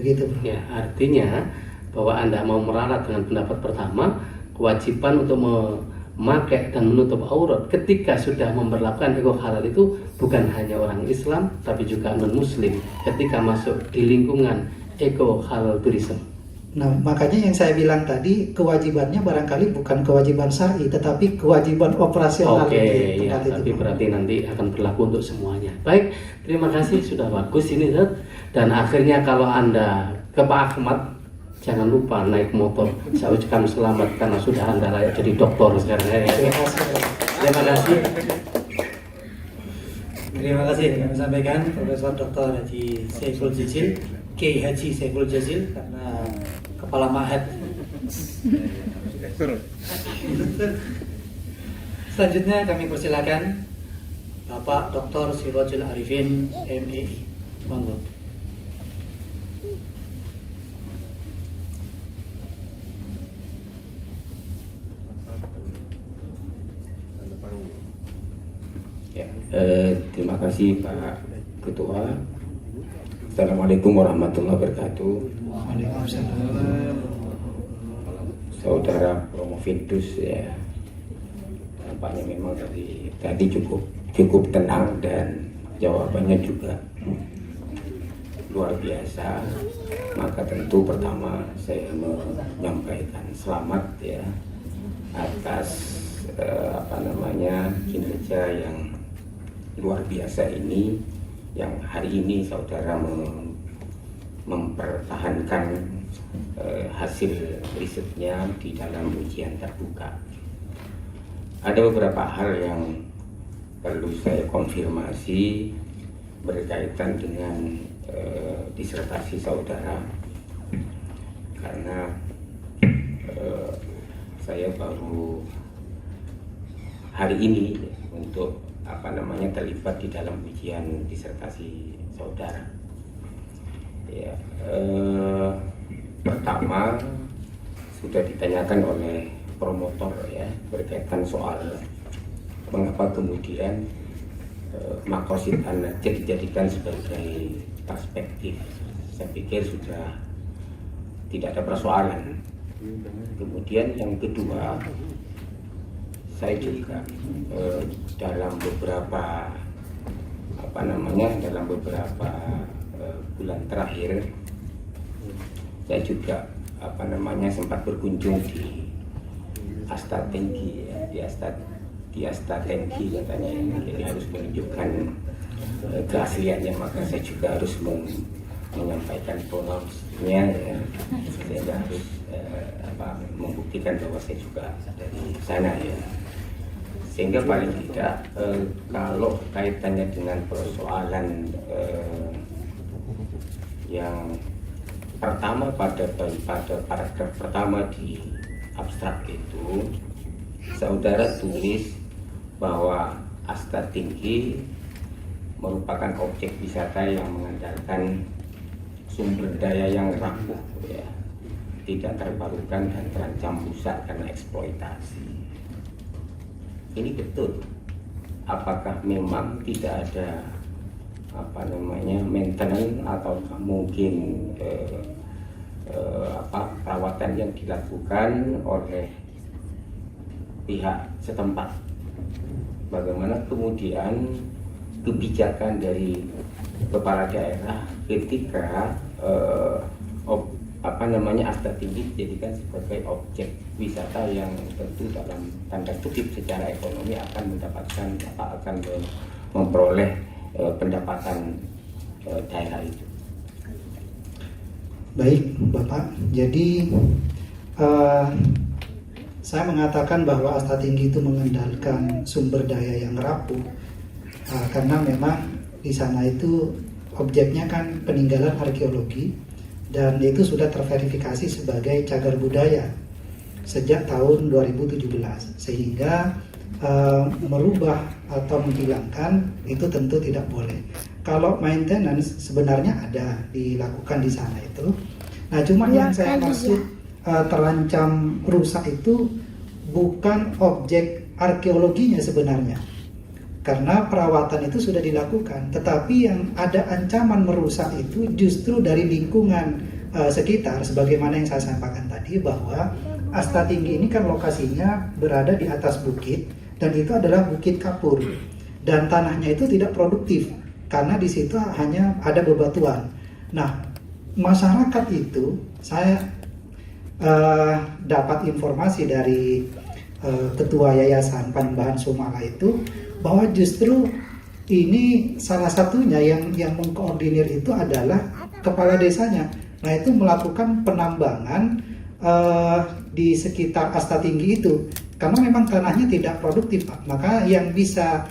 Begitu, Bro.
Ya, artinya bahwa Anda mau meralat dengan pendapat pertama, kewajiban untuk memakai dan menutup aurat ketika sudah memperlakukan eco halal itu bukan hanya orang Islam, tapi juga non-muslim ketika masuk di lingkungan eco halal tourism.
Nah, makanya yang saya bilang tadi, kewajibannya barangkali bukan kewajiban syar'i, tetapi kewajiban operasional.
Oke, ya, tapi berarti nanti akan berlaku untuk semuanya. Baik, terima kasih, sudah bagus ini, Zat. Dan akhirnya kalau Anda ke Pak Ahmad, jangan lupa naik motor. Saya ucapkan selamat karena sudah Anda layak jadi dokter sekarang. Ya. Terima kasih.
Terima kasih kami sampaikan Profesor Dr. Haji Saiful Jazil, Kiai Haji Saiful Jazil, karena Kepala Ma'had. Selanjutnya kami persilakan Bapak Dr. Sirajul Arifin, MEI. Monggo.
Ya, terima kasih Pak Ketua. Assalamualaikum warahmatullahi wabarakatuh. Saudara Promovidus ya, nampaknya memang dari tadi cukup tenang dan jawabannya juga luar biasa. Maka tentu pertama saya menyampaikan selamat ya atas kinerja yang luar biasa ini, yang hari ini saudara mempertahankan hasil risetnya di dalam ujian terbuka. Ada beberapa hal yang perlu saya konfirmasi berkaitan dengan disertasi saudara, karena saya baru hari ini untuk terlibat di dalam ujian disertasi saudara. Ya, pertama sudah ditanyakan oleh promotor ya berkaitan soal mengapa kemudian makosid anak dijadikan sebagai perspektif. Saya pikir sudah tidak ada persoalan. Kemudian yang kedua, saya juga dalam beberapa bulan terakhir saya juga sempat berkunjung di Asta Tinggi ya, di Asta Tinggi katanya, jadi harus menunjukkan keasliannya, maka saya juga harus menyampaikan pronounsnya ya, sehingga harus membuktikan bahwa saya juga dari sana ya. Sehingga paling tidak kalau kaitannya dengan persoalan yang pertama pada paragraf pertama di abstrak itu, saudara tulis bahwa Asta Tinggi merupakan objek wisata yang mengandalkan sumber daya yang rapuh ya, tidak terbarukan dan terancam rusak karena eksploitasi. Ini betul. Apakah memang tidak ada maintenance atau mungkin perawatan yang dilakukan oleh pihak setempat? Bagaimana kemudian kebijakan dari kepala daerah ketika Asta Tinggi dijadikan sebagai objek wisata yang tentu dalam tanda kutip secara ekonomi akan memperoleh pendapatan daerah itu.
Baik Bapak, jadi saya mengatakan bahwa Asta Tinggi itu mengandalkan sumber daya yang rapuh karena memang di sana itu objeknya kan peninggalan arkeologi dan itu sudah terverifikasi sebagai cagar budaya sejak tahun 2017, sehingga merubah atau menghilangkan itu tentu tidak boleh. Kalau maintenance sebenarnya ada dilakukan di sana itu. Nah, cuma yang saya maksud terancam rusak itu bukan objek arkeologinya sebenarnya, karena perawatan itu sudah dilakukan, tetapi yang ada ancaman merusak itu justru dari lingkungan sekitar, sebagaimana yang saya sampaikan tadi bahwa Asta Tinggi ini kan lokasinya berada di atas bukit dan itu adalah bukit kapur dan tanahnya itu tidak produktif karena di situ hanya ada bebatuan. Nah, masyarakat itu saya dapat informasi dari Ketua Yayasan Panembahan Sumala itu bahwa justru ini salah satunya yang mengkoordinir itu adalah kepala desanya. Nah, itu melakukan penambangan di sekitar Asta Tinggi itu karena memang tanahnya tidak produktif, Pak. Maka yang bisa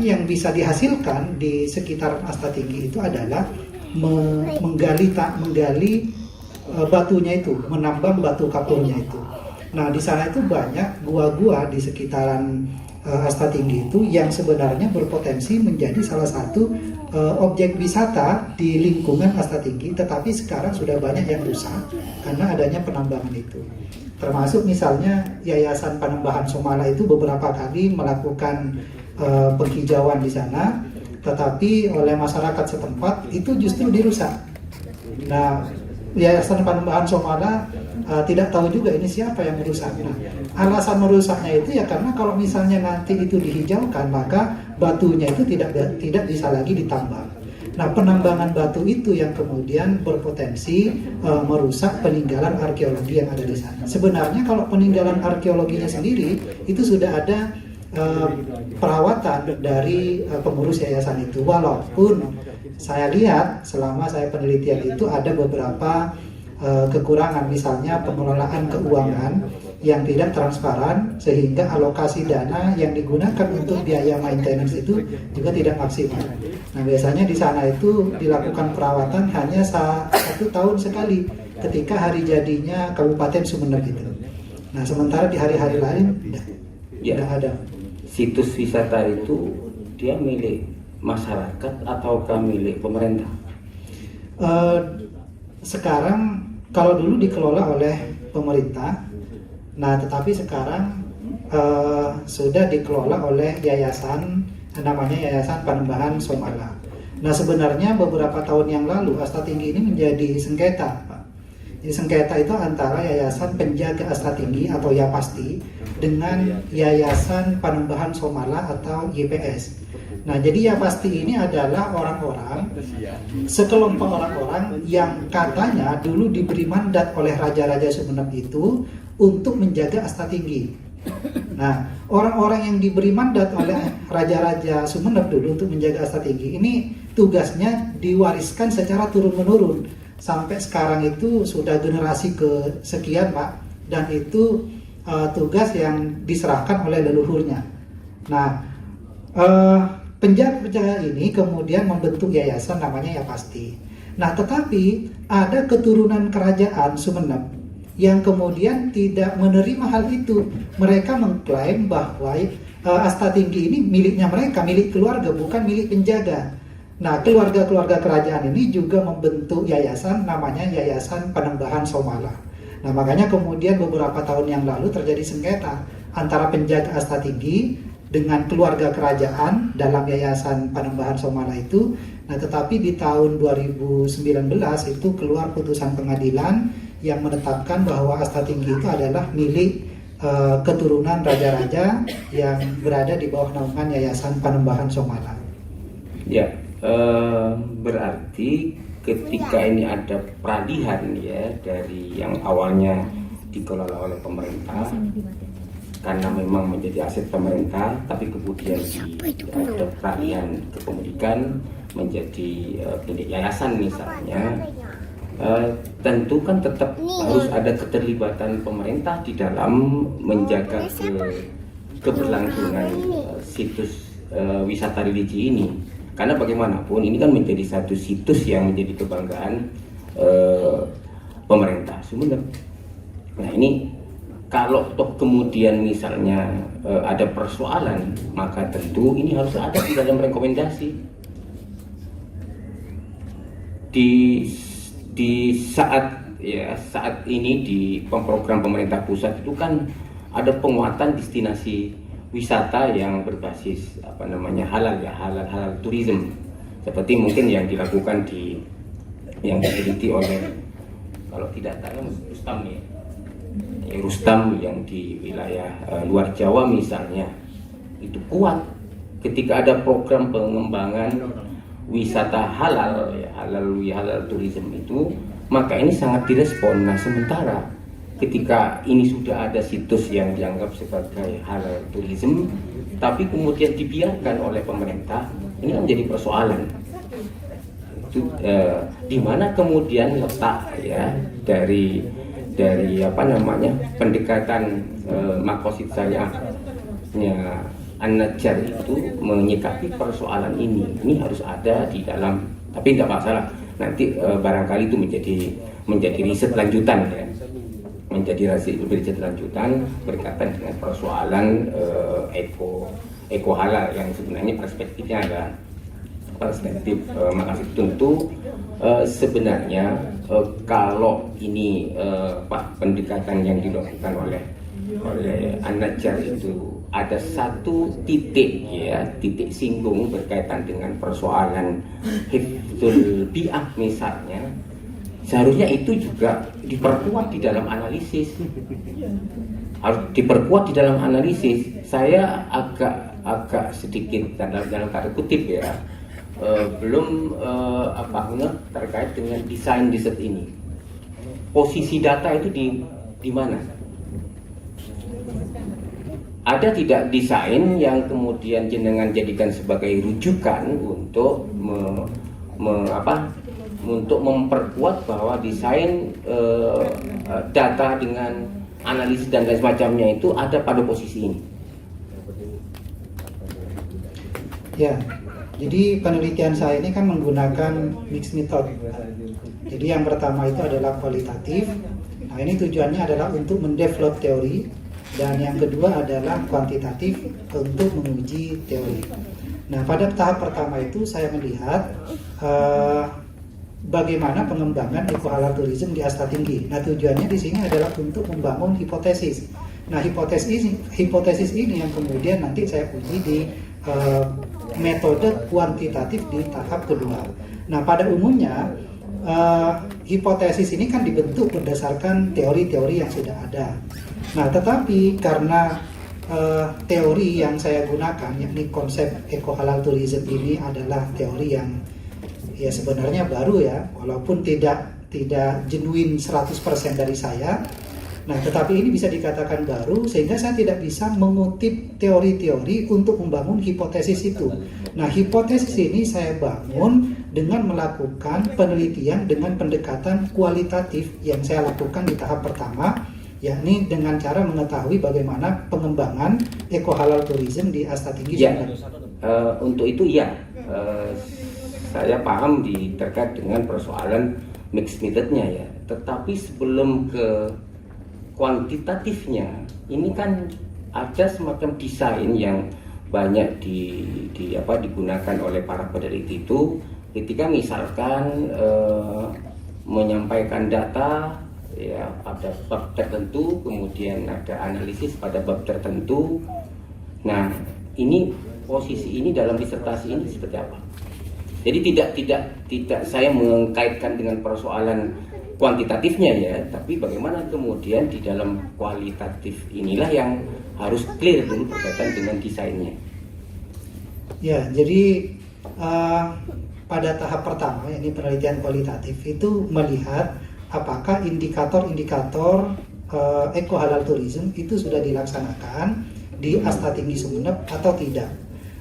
yang bisa dihasilkan di sekitar Asta Tinggi itu adalah menggali batunya itu, menambang batu kapurnya itu. Nah, di sana itu banyak gua-gua di sekitaran Asta Tinggi itu yang sebenarnya berpotensi menjadi salah satu objek wisata di lingkungan Asta Tinggi, tetapi sekarang sudah banyak yang rusak karena adanya penambangan itu. Termasuk misalnya Yayasan Panembahan Sumala itu beberapa kali melakukan penghijauan di sana, tetapi oleh masyarakat setempat itu justru dirusak. Nah, Yayasan Panembahan Somala tidak tahu juga ini siapa yang merusak. Nah, alasan merusaknya itu ya karena kalau misalnya nanti itu dihijaukan, maka batunya itu tidak bisa lagi ditambang. Nah, penambangan batu itu yang kemudian berpotensi merusak peninggalan arkeologi yang ada di sana. Sebenarnya kalau peninggalan arkeologinya sendiri itu sudah ada perawatan dari pengurus yayasan itu, walaupun saya lihat selama saya penelitian itu ada beberapa kekurangan, misalnya pengelolaan keuangan yang tidak transparan sehingga alokasi dana yang digunakan untuk biaya maintenance itu juga tidak maksimal. Nah, biasanya di sana itu dilakukan perawatan hanya 1 tahun sekali ketika hari jadinya Kabupaten Sumeneb itu. Nah, sementara di hari-hari lain tidak ada.
Situs wisata itu dia milik masyarakat ataukah milik pemerintah?
Sekarang kalau dulu dikelola oleh pemerintah, nah tetapi sekarang sudah dikelola oleh yayasan, namanya Yayasan Panembahan Somala. Nah, sebenarnya beberapa tahun yang lalu Asta Tinggi ini menjadi sengketa, Pak. Jadi sengketa itu antara Yayasan Penjaga Asta Tinggi atau YAPASTI dengan Yayasan Panembahan Somala atau YPS. Nah, jadi YAPASTI ini adalah orang-orang, sekelompok orang-orang yang katanya dulu diberi mandat oleh Raja-Raja Sumeneb itu untuk menjaga Asta Tinggi. Nah, orang-orang yang diberi mandat oleh Raja-Raja Sumeneb dulu untuk menjaga Asta Tinggi ini tugasnya diwariskan secara turun-menurun. Sampai sekarang itu sudah generasi kesekian, Pak, dan itu tugas yang diserahkan oleh leluhurnya. Nah, penjaga-penjaga ini kemudian membentuk yayasan namanya YAPASTI. Nah, tetapi ada keturunan kerajaan Sumeneb yang kemudian tidak menerima hal itu. Mereka mengklaim bahwa Asta Tinggi ini miliknya mereka, milik keluarga, bukan milik penjaga. Nah, keluarga-keluarga kerajaan ini juga membentuk yayasan namanya Yayasan Panembahan Somala. Nah, makanya kemudian beberapa tahun yang lalu terjadi sengketa antara penjaga Asta Tinggi dengan keluarga kerajaan dalam Yayasan Panembahan Somala itu. Nah, tetapi di tahun 2019 itu keluar putusan pengadilan yang menetapkan bahwa Asta Tinggi itu adalah milik keturunan raja-raja yang berada di bawah naungan Yayasan Panembahan Somala.
Ya, berarti ketika ini ada peralihan ya dari yang awalnya dikelola oleh pemerintah karena memang menjadi aset pemerintah, tapi kemudian ada peralihan kepemilikan menjadi milik yayasan misalnya, tentu kan tetap harus ada keterlibatan pemerintah di dalam menjaga keberlangsungan situs wisata religi ini. Karena bagaimanapun ini kan menjadi satu situs yang menjadi kebanggaan pemerintah Sumeneb. Nah, ini kalau toh kemudian misalnya ada persoalan, maka tentu ini harus ada di dalam rekomendasi. Di saat ini di program pemerintah pusat itu kan ada penguatan destinasi wisata yang berbasis halal tourism, seperti mungkin yang dilakukan yang diteliti oleh, kalau tidak salah Rustam yang di wilayah luar Jawa misalnya, itu kuat ketika ada program pengembangan wisata halal tourism itu, maka ini sangat direspon. Nah, sementara ketika ini sudah ada situs yang dianggap sebagai halal tourism, tapi kemudian dibiarkan oleh pemerintah, ini kan menjadi persoalan. Itu di mana kemudian letak ya dari pendekatan Makosid Syariahnya An-Najjar itu menyikapi persoalan ini. Ini harus ada di dalam, tapi tidak masalah. Nanti barangkali itu menjadi riset lanjutan ya. Menjadi riset lanjutan berkaitan dengan persoalan eko halal yang sebenarnya perspektifnya adalah perspektif makasih. Tentu sebenarnya kalau ini pendekatan yang dilakukan oleh An-Najjar itu ada satu titik singgung berkaitan dengan persoalan hifdzul bi'ah misalnya, seharusnya itu juga diperkuat di dalam analisis. Harus diperkuat di dalam analisis. Saya agak sedikit dalam tanda kutip ya, belum terkait dengan desain riset ini. Posisi data itu di mana? Ada tidak desain yang kemudian jenengan jadikan sebagai rujukan untuk untuk memperkuat bahwa desain data dengan analisis dan lain semacamnya itu ada pada posisi ini?
Ya, jadi penelitian saya ini kan menggunakan mixed method. Jadi yang pertama itu adalah kualitatif. Nah, ini tujuannya adalah untuk mendevelop teori. Dan yang kedua adalah kuantitatif untuk menguji teori. Nah, pada tahap pertama itu saya melihat bagaimana pengembangan ekohalal tourism di asta tinggi. Nah, tujuannya di sini adalah untuk membangun hipotesis. Nah, hipotesis ini yang kemudian nanti saya uji di metode kuantitatif di tahap kedua. Nah, pada umumnya hipotesis ini kan dibentuk berdasarkan teori-teori yang sudah ada. Nah, tetapi karena teori yang saya gunakan, yakni konsep ekohalal tourism ini adalah teori yang ya sebenarnya baru ya, walaupun tidak genuine 100% dari saya. Nah, tetapi ini bisa dikatakan baru sehingga saya tidak bisa mengutip teori-teori untuk membangun hipotesis itu. Nah, hipotesis ini saya bangun dengan melakukan penelitian dengan pendekatan kualitatif yang saya lakukan di tahap pertama, yakni dengan cara mengetahui bagaimana pengembangan ekohalal tourism di asta tinggi.
Ya, untuk itu ya, saya paham terkait dengan persoalan mixed methodnya ya. Tetapi sebelum ke kuantitatifnya, ini kan ada semacam desain yang banyak digunakan oleh para peneliti itu, ketika misalkan menyampaikan data ya pada bab tertentu, kemudian ada analisis pada bab tertentu. Nah, ini posisi ini dalam disertasi ini seperti apa? Jadi tidak saya mengkaitkan dengan persoalan kuantitatifnya ya, tapi bagaimana kemudian di dalam kualitatif inilah yang harus clear dulu berkaitan dengan desainnya.
Ya, jadi pada tahap pertama, yakni penelitian kualitatif itu melihat apakah indikator-indikator ekohalal tourism itu sudah dilaksanakan di asta tinggi Sumeneb atau tidak.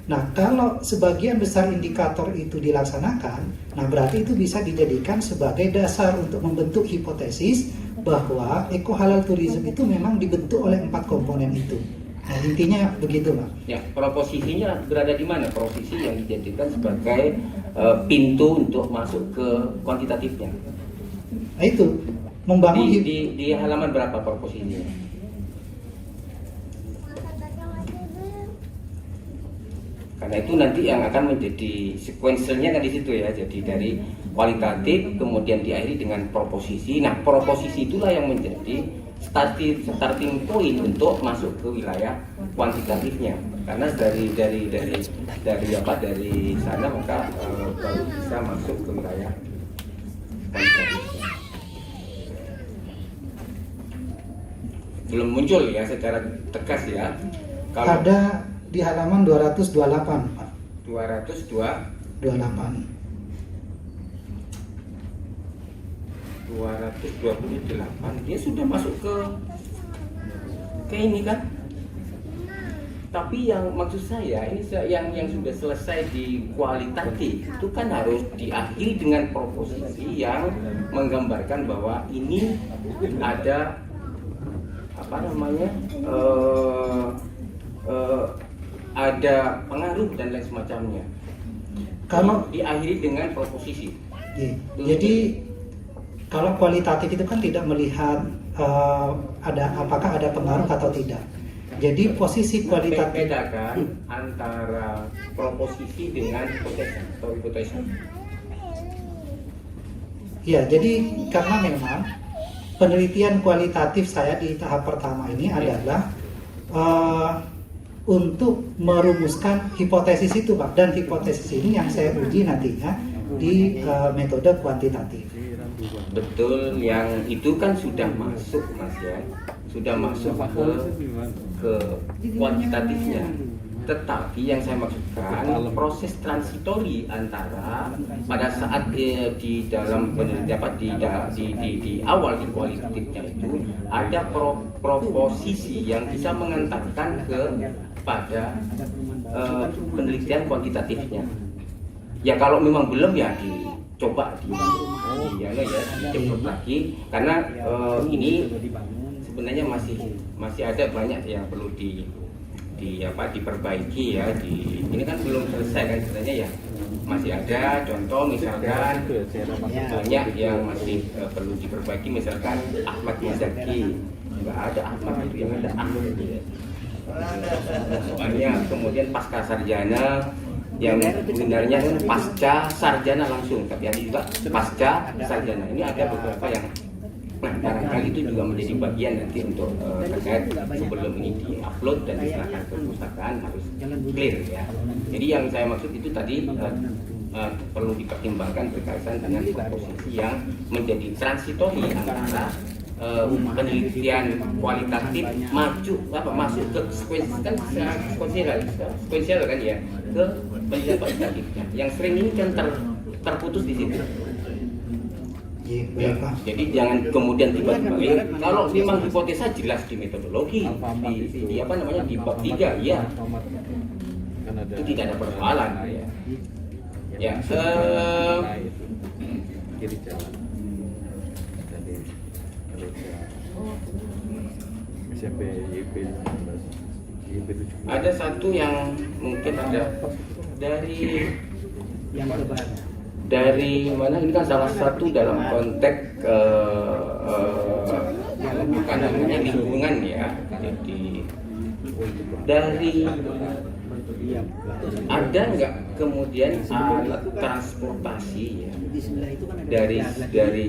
Nah, kalau sebagian besar indikator itu dilaksanakan, nah berarti itu bisa dijadikan sebagai dasar untuk membentuk hipotesis bahwa ekohalal tourism itu memang dibentuk oleh 4 komponen itu. Nah, intinya begitu, Pak.
Ya, proposisinya berada di mana? Posisi yang dijadikan sebagai pintu untuk masuk ke kuantitatifnya.
Nah, itu membangun
di halaman berapa proposisinya? Karena itu nanti yang akan menjadi sequentialnya kan di situ ya. Jadi dari kualitatif kemudian diakhiri dengan proposisi. Nah, proposisi itulah yang menjadi starting point untuk masuk ke wilayah kuantitatifnya. Karena dari sana maka baru bisa masuk ke wilayah kuantitatifnya. Belum muncul ya secara tegas ya.
Kalau ada di halaman 228, Pak.
228. 228 dia sudah masuk ke ini kan. Tapi yang maksud saya ini yang sudah selesai di kualitatif itu kan harus diakhiri dengan proposisi yang menggambarkan bahwa ini ada ada pengaruh dan lain semacamnya. Kalau diakhiri dengan proposisi.
Jadi kalau kualitatif itu kan tidak melihat apakah ada pengaruh atau tidak. Jadi posisi kualitatif
bedakan antara proposisi dengan hipotesa.
Ya, jadi karena memang penelitian kualitatif saya di tahap pertama ini adalah untuk merumuskan hipotesis itu, Pak. Dan hipotesis ini yang saya uji nantinya di metode kuantitatif.
Betul, yang itu kan sudah masuk Mas ya, sudah masuk ke kuantitatifnya. Tetapi yang saya maksudkan proses transitori antara pada saat di dalam penelitian di awal di kualitatifnya itu ada proposisi yang bisa mengantarkan pada penelitian kuantitatifnya. Ya kalau memang belum ya dicoba dijemput lagi karena ini sebenarnya masih ada banyak yang perlu diperbaiki ya. Ini kan belum selesai kan sebenarnya ya, masih ada contoh misalkan banyak yang masih perlu diperbaiki, misalkan Ahmad Muzaki, nggak ada Ahmad itu, yang ada Ahmad ya. Banyak, kemudian pasca sarjana yang sebenarnya pasca sarjana langsung, tapi ada juga pasca sarjana. Ini ada beberapa yang barangkali itu juga menjadi bagian nanti untuk terkait sebelum ini diupload dan diserahkan ke perpustakaan harus clear ya. Jadi yang saya maksud itu tadi perlu dipertimbangkan berkaitan dengan proposisi yang menjadi transitori antara penelitian kualitatif masuk ke sekuensial kan ya, ke penelitian kualitatifnya. Yang sering ini kan terputus di situ. Ya, jadi jangan kemudian tiba-tiba kalau memang hipotesa jelas di metodologi di bab 3 ya itu tidak ada persoalan ya. Ada satu yang mungkin ada dari mana, ini kan salah satu dalam konteks bukan namanya lingkungan ya. Jadi dari ada nggak kemudian alat transportasi ya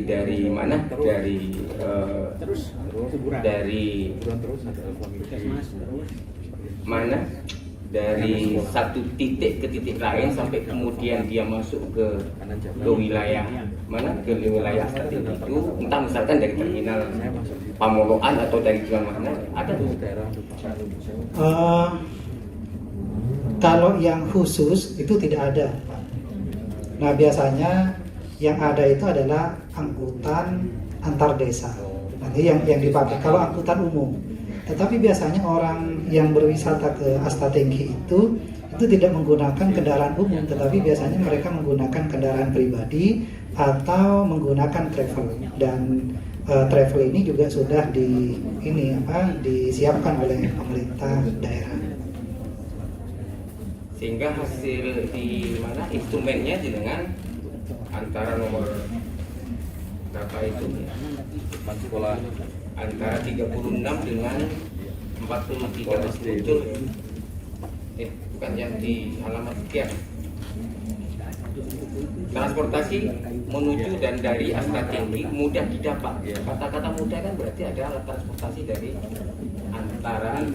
dari mana dari satu titik ke titik lain sampai kemudian dia masuk ke wilayah mana, ke wilayah statistik itu, entah misalkan dari terminal Pamoloan atau dari jalan mana, ada
kalau yang khusus itu tidak ada, Pak. Nah biasanya yang ada itu adalah angkutan antar desa, nanti yang dipakai kalau angkutan umum. Tetapi biasanya orang yang berwisata ke Astatengki itu tidak menggunakan kendaraan umum, tetapi biasanya mereka menggunakan kendaraan pribadi atau menggunakan travel. Dan travel ini juga sudah disiapkan oleh pemerintah daerah.
Sehingga hasil di mana instrumennya dengan antara nomor berapa itu ya? Antara 36 dengan 43 muncul bukan yang di halaman sekian. Transportasi menuju dan dari Astatengki mudah didapat. Kata-kata mudah kan berarti ada alat transportasi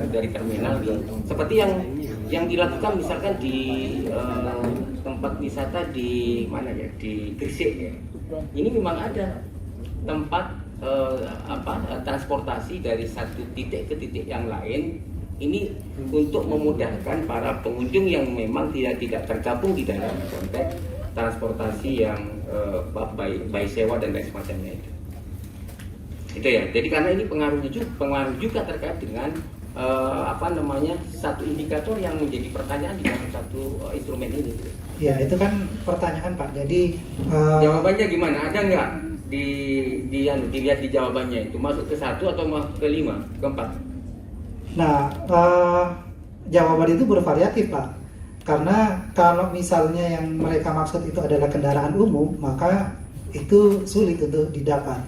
dari terminal seperti yang dilakukan misalkan di tempat wisata di mana ya, di Gresik ya. Ini memang ada tempat transportasi dari satu titik ke titik yang lain, ini untuk memudahkan para pengunjung yang memang tidak tergabung di dalam konteks transportasi yang by sewa dan lain semacamnya itu ya. Jadi karena ini pengaruh juga terkait dengan satu indikator yang menjadi pertanyaan di dalam satu instrumen ini.
Ya itu kan pertanyaan Pak. Jadi
jawabannya gimana? Ada nggak dilihat di jawabannya itu masuk ke 1 atau masuk ke 5, ke 4?
Nah jawaban itu bervariatif Pak. Karena kalau misalnya yang mereka maksud itu adalah kendaraan umum, maka itu sulit untuk didapat.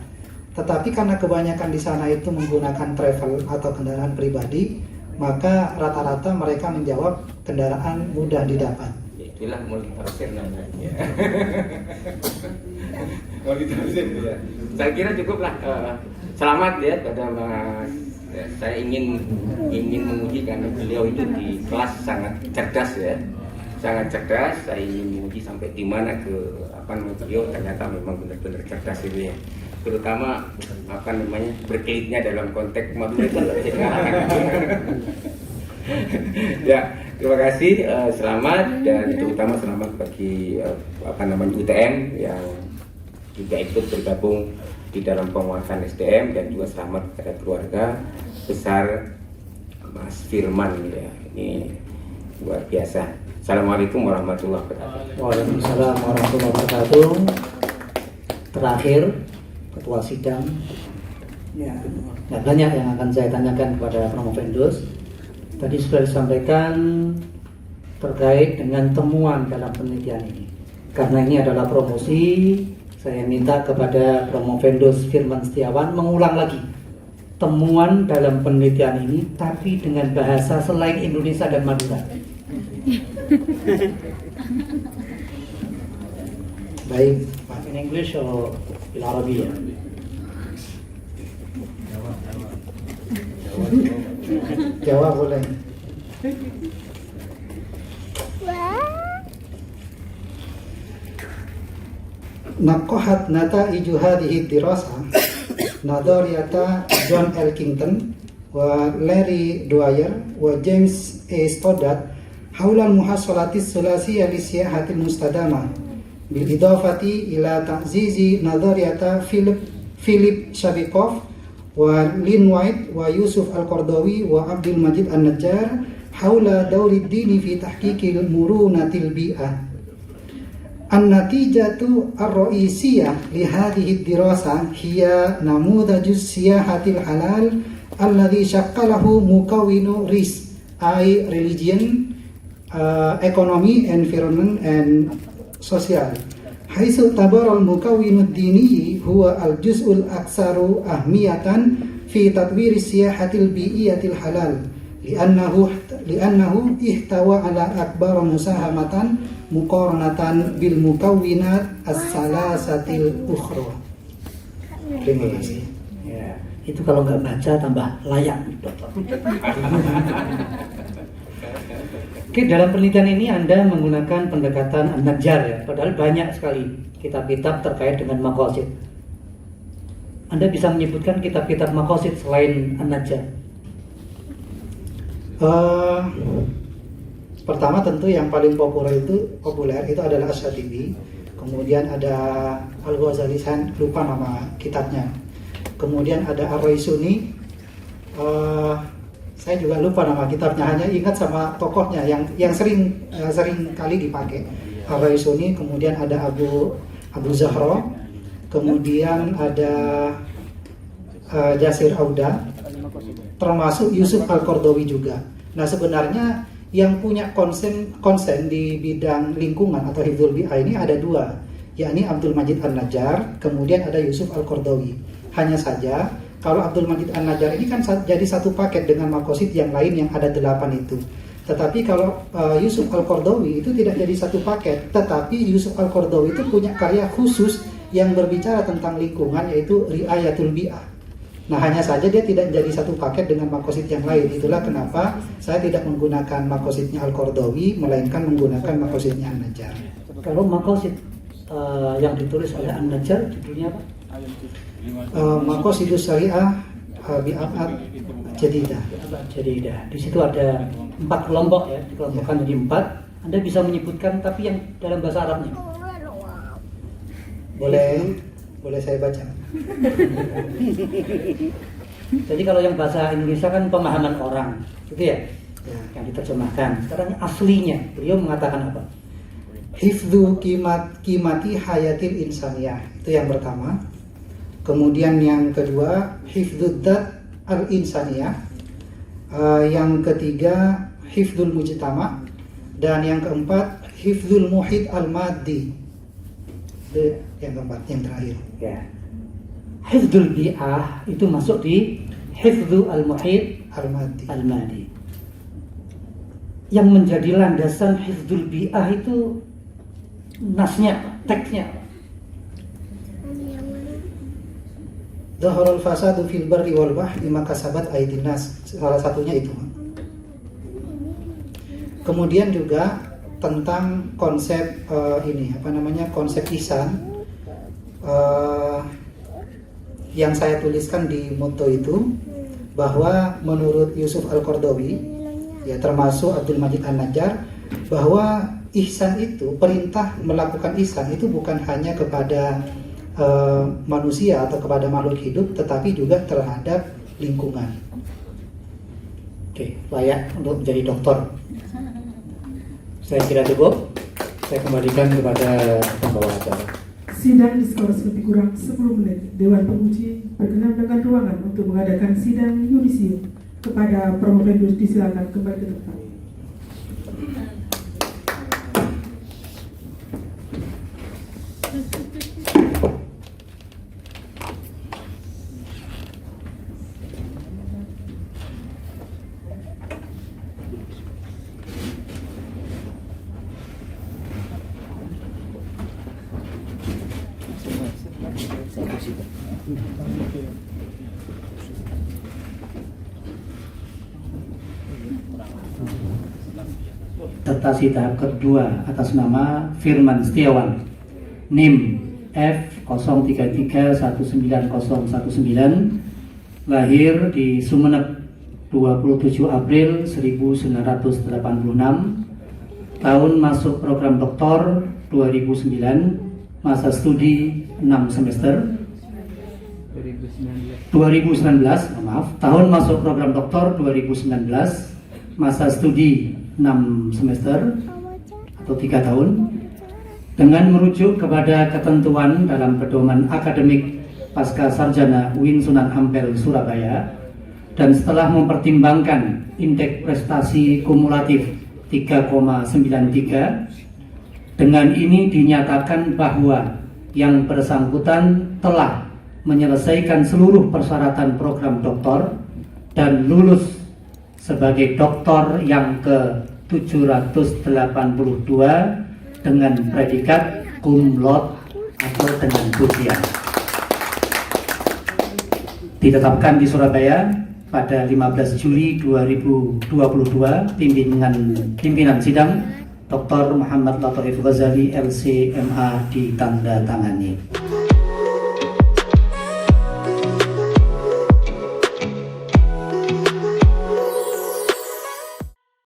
Tetapi karena kebanyakan di sana itu menggunakan travel atau kendaraan pribadi, maka rata-rata mereka menjawab kendaraan mudah didapat.
Itulah multitafsir namanya. Multitafsir ya. Saya kira cukuplah. Selamat ya pada Mas. Saya ingin menguji karena beliau itu di kelas sangat cerdas ya. Sangat cerdas. Saya ingin menguji sampai di mana beliau ternyata memang benar-benar cerdas itu ya, terutama berkelitnya dalam konteks Madura itu ya, terima kasih, selamat, dan terutama selamat bagi UTM yang juga ikut bergabung di dalam penguatan SDM, dan juga selamat kepada keluarga besar Mas Firman ya, ini luar biasa. Assalamualaikum warahmatullahi wabarakatuh.
Waalaikumsalam warahmatullahi wabarakatuh. Terakhir, ketua sidang. Ya, nggak banyak yang akan saya tanyakan kepada Promovendus. Tadi sudah disampaikan terkait dengan temuan dalam penelitian ini. Karena ini adalah promosi, saya minta kepada Promovendus Firman Setiawan mengulang lagi temuan dalam penelitian ini, tapi dengan bahasa selain Indonesia dan Madura.
Baik,
In English or in Arabic?
Jawa boleh. Naqahat nata'iju hadhihi dirasa nadhariyata John Elkington wa Larry Dwyer wa James A. Stoddard haula al-muhassalati sulasiyah li siyahatil mustadamah bil idafati ila ta'zizi nadhariyata Philip Shabikov wa Lynn White wa Yusuf Al-Qardawi wa Abdul Majid An-Najjar haula dawri ad-dini fi tahqiqil murunatil bi'ah. An-natijatu ar-ra'isiyah li hadhihi ad-dirasa hiya namudhajus siyahatil halal alladhi shakkalahu mukawwinu RIS, ay religion, economy, environment and social. Haitsu tabara al-mukawwinu ad-dini huwa al-juz'ul aktsaru ahmiyatan fi tatwir siyahatil bi'iyatil halal li'annahu ihtawa ala akbar musahamatan muqaranatan bil mukawwinat as-salasatil ukhra. Terima kasih.
Ya, itu kalau nggak baca tambah layak, Dokter. Oke, dalam penelitian ini Anda menggunakan pendekatan An-Najjar ya, padahal banyak sekali kitab-kitab terkait dengan maqasid. Anda bisa menyebutkan kitab-kitab maqasid selain An-Najjar?
Pertama tentu yang paling populer itu adalah Asy-Syatibi. Kemudian ada Al-Ghazali, saya lupa nama kitabnya. Kemudian ada Ar-Raisuni. Saya juga lupa nama kitabnya, hanya ingat sama tokohnya yang sering kali dipakai. Ar-Raisuni, kemudian ada Abu Zahra, kemudian ada Jasir Auda, termasuk Yusuf Al-Qardawi juga. Nah, sebenarnya yang punya konsen di bidang lingkungan atau hifdzul bi'ah ini ada dua, yakni Abdul Majid An-Najjar, kemudian ada Yusuf Al-Qardawi. Hanya saja kalau Abdul Majid An-Najjar ini kan jadi satu paket dengan maqasid yang lain yang ada 8 itu. Tetapi kalau Yusuf Al-Qardawi itu tidak jadi satu paket, tetapi Yusuf Al-Qardawi itu punya karya khusus yang berbicara tentang lingkungan, yaitu Ri'ayatul Bi'ah. Nah, hanya saja dia tidak jadi satu paket dengan maqasid yang lain. Itulah kenapa saya tidak menggunakan maqasidnya Al-Qardawi, melainkan menggunakan maqasidnya An-Najjar.
Kalau maqasid yang ditulis oleh An-Najjar judulnya apa?
Maqasidus Syariah bi'ab'ad jadidah.
Jadidah. Di situ ada 4 kelompok ya, dikelompokkan jadi 4. Anda bisa menyebutkan tapi yang dalam bahasa Arabnya.
Boleh saya baca?
Jadi kalau yang bahasa Indonesia kan pemahaman orang, gitu ya, yang diterjemahkan. Sekarang aslinya, beliau mengatakan apa?
Hifdzu qimati hayatil insaniyah, itu yang pertama. Kemudian yang kedua, hifdzud dzat al-insaniyah. Yang ketiga, hifdzul mujtama. Dan yang keempat, hifdzul muhit al-maddi. Yang keempat, yang terakhir.
Ya. Hifdzul bi'ah itu masuk di hifdzu al-muhit al-madi. Yang menjadi landasan hifdzul bi'ah itu nasnya, teksnya.
Dhaharul fasadu fil barri wal bahri maka kasabat aydin nas. Salah satunya itu. Kemudian juga tentang konsep konsep ihsan yang saya tuliskan di moto itu, bahwa menurut Yusuf Al-Qaradawi, ya termasuk Abdul Majid An-Najjar, bahwa ihsan itu, perintah melakukan ihsan itu bukan hanya kepada manusia atau kepada makhluk hidup, tetapi juga terhadap lingkungan.
Oke, layak untuk menjadi dokter. Saya kira cukup. Saya kembalikan kepada pembawa acara.
Sidang diskors lebih kurang 10 menit. Dewan Penguji berkenan dengan ruangan untuk mengadakan sidang yudisium. Kepada Promovendus disilakan kembali ke tempat.
Disertasi tahap kedua atas nama Firman Setiawan, NIM F03319019, lahir di Sumeneb 27 April 1986, tahun masuk program doktor 2009, masa studi 6 semester. 2019, tahun masuk program doktor 2019, masa studi 6 semester atau 3 tahun, dengan merujuk kepada ketentuan dalam pedoman akademik pasca sarjana UIN Sunan Ampel Surabaya, dan setelah mempertimbangkan indeks prestasi kumulatif 3,93, dengan ini dinyatakan bahwa yang bersangkutan telah menyelesaikan seluruh persyaratan program doktor dan lulus sebagai doktor yang ke-782 dengan predikat cum laude atau dengan pujian. Ditetapkan di Surabaya pada 15 Juli 2022, pimpinan sidang Dr. Muhammad Lataif Ghazali LC MA ditandatangani.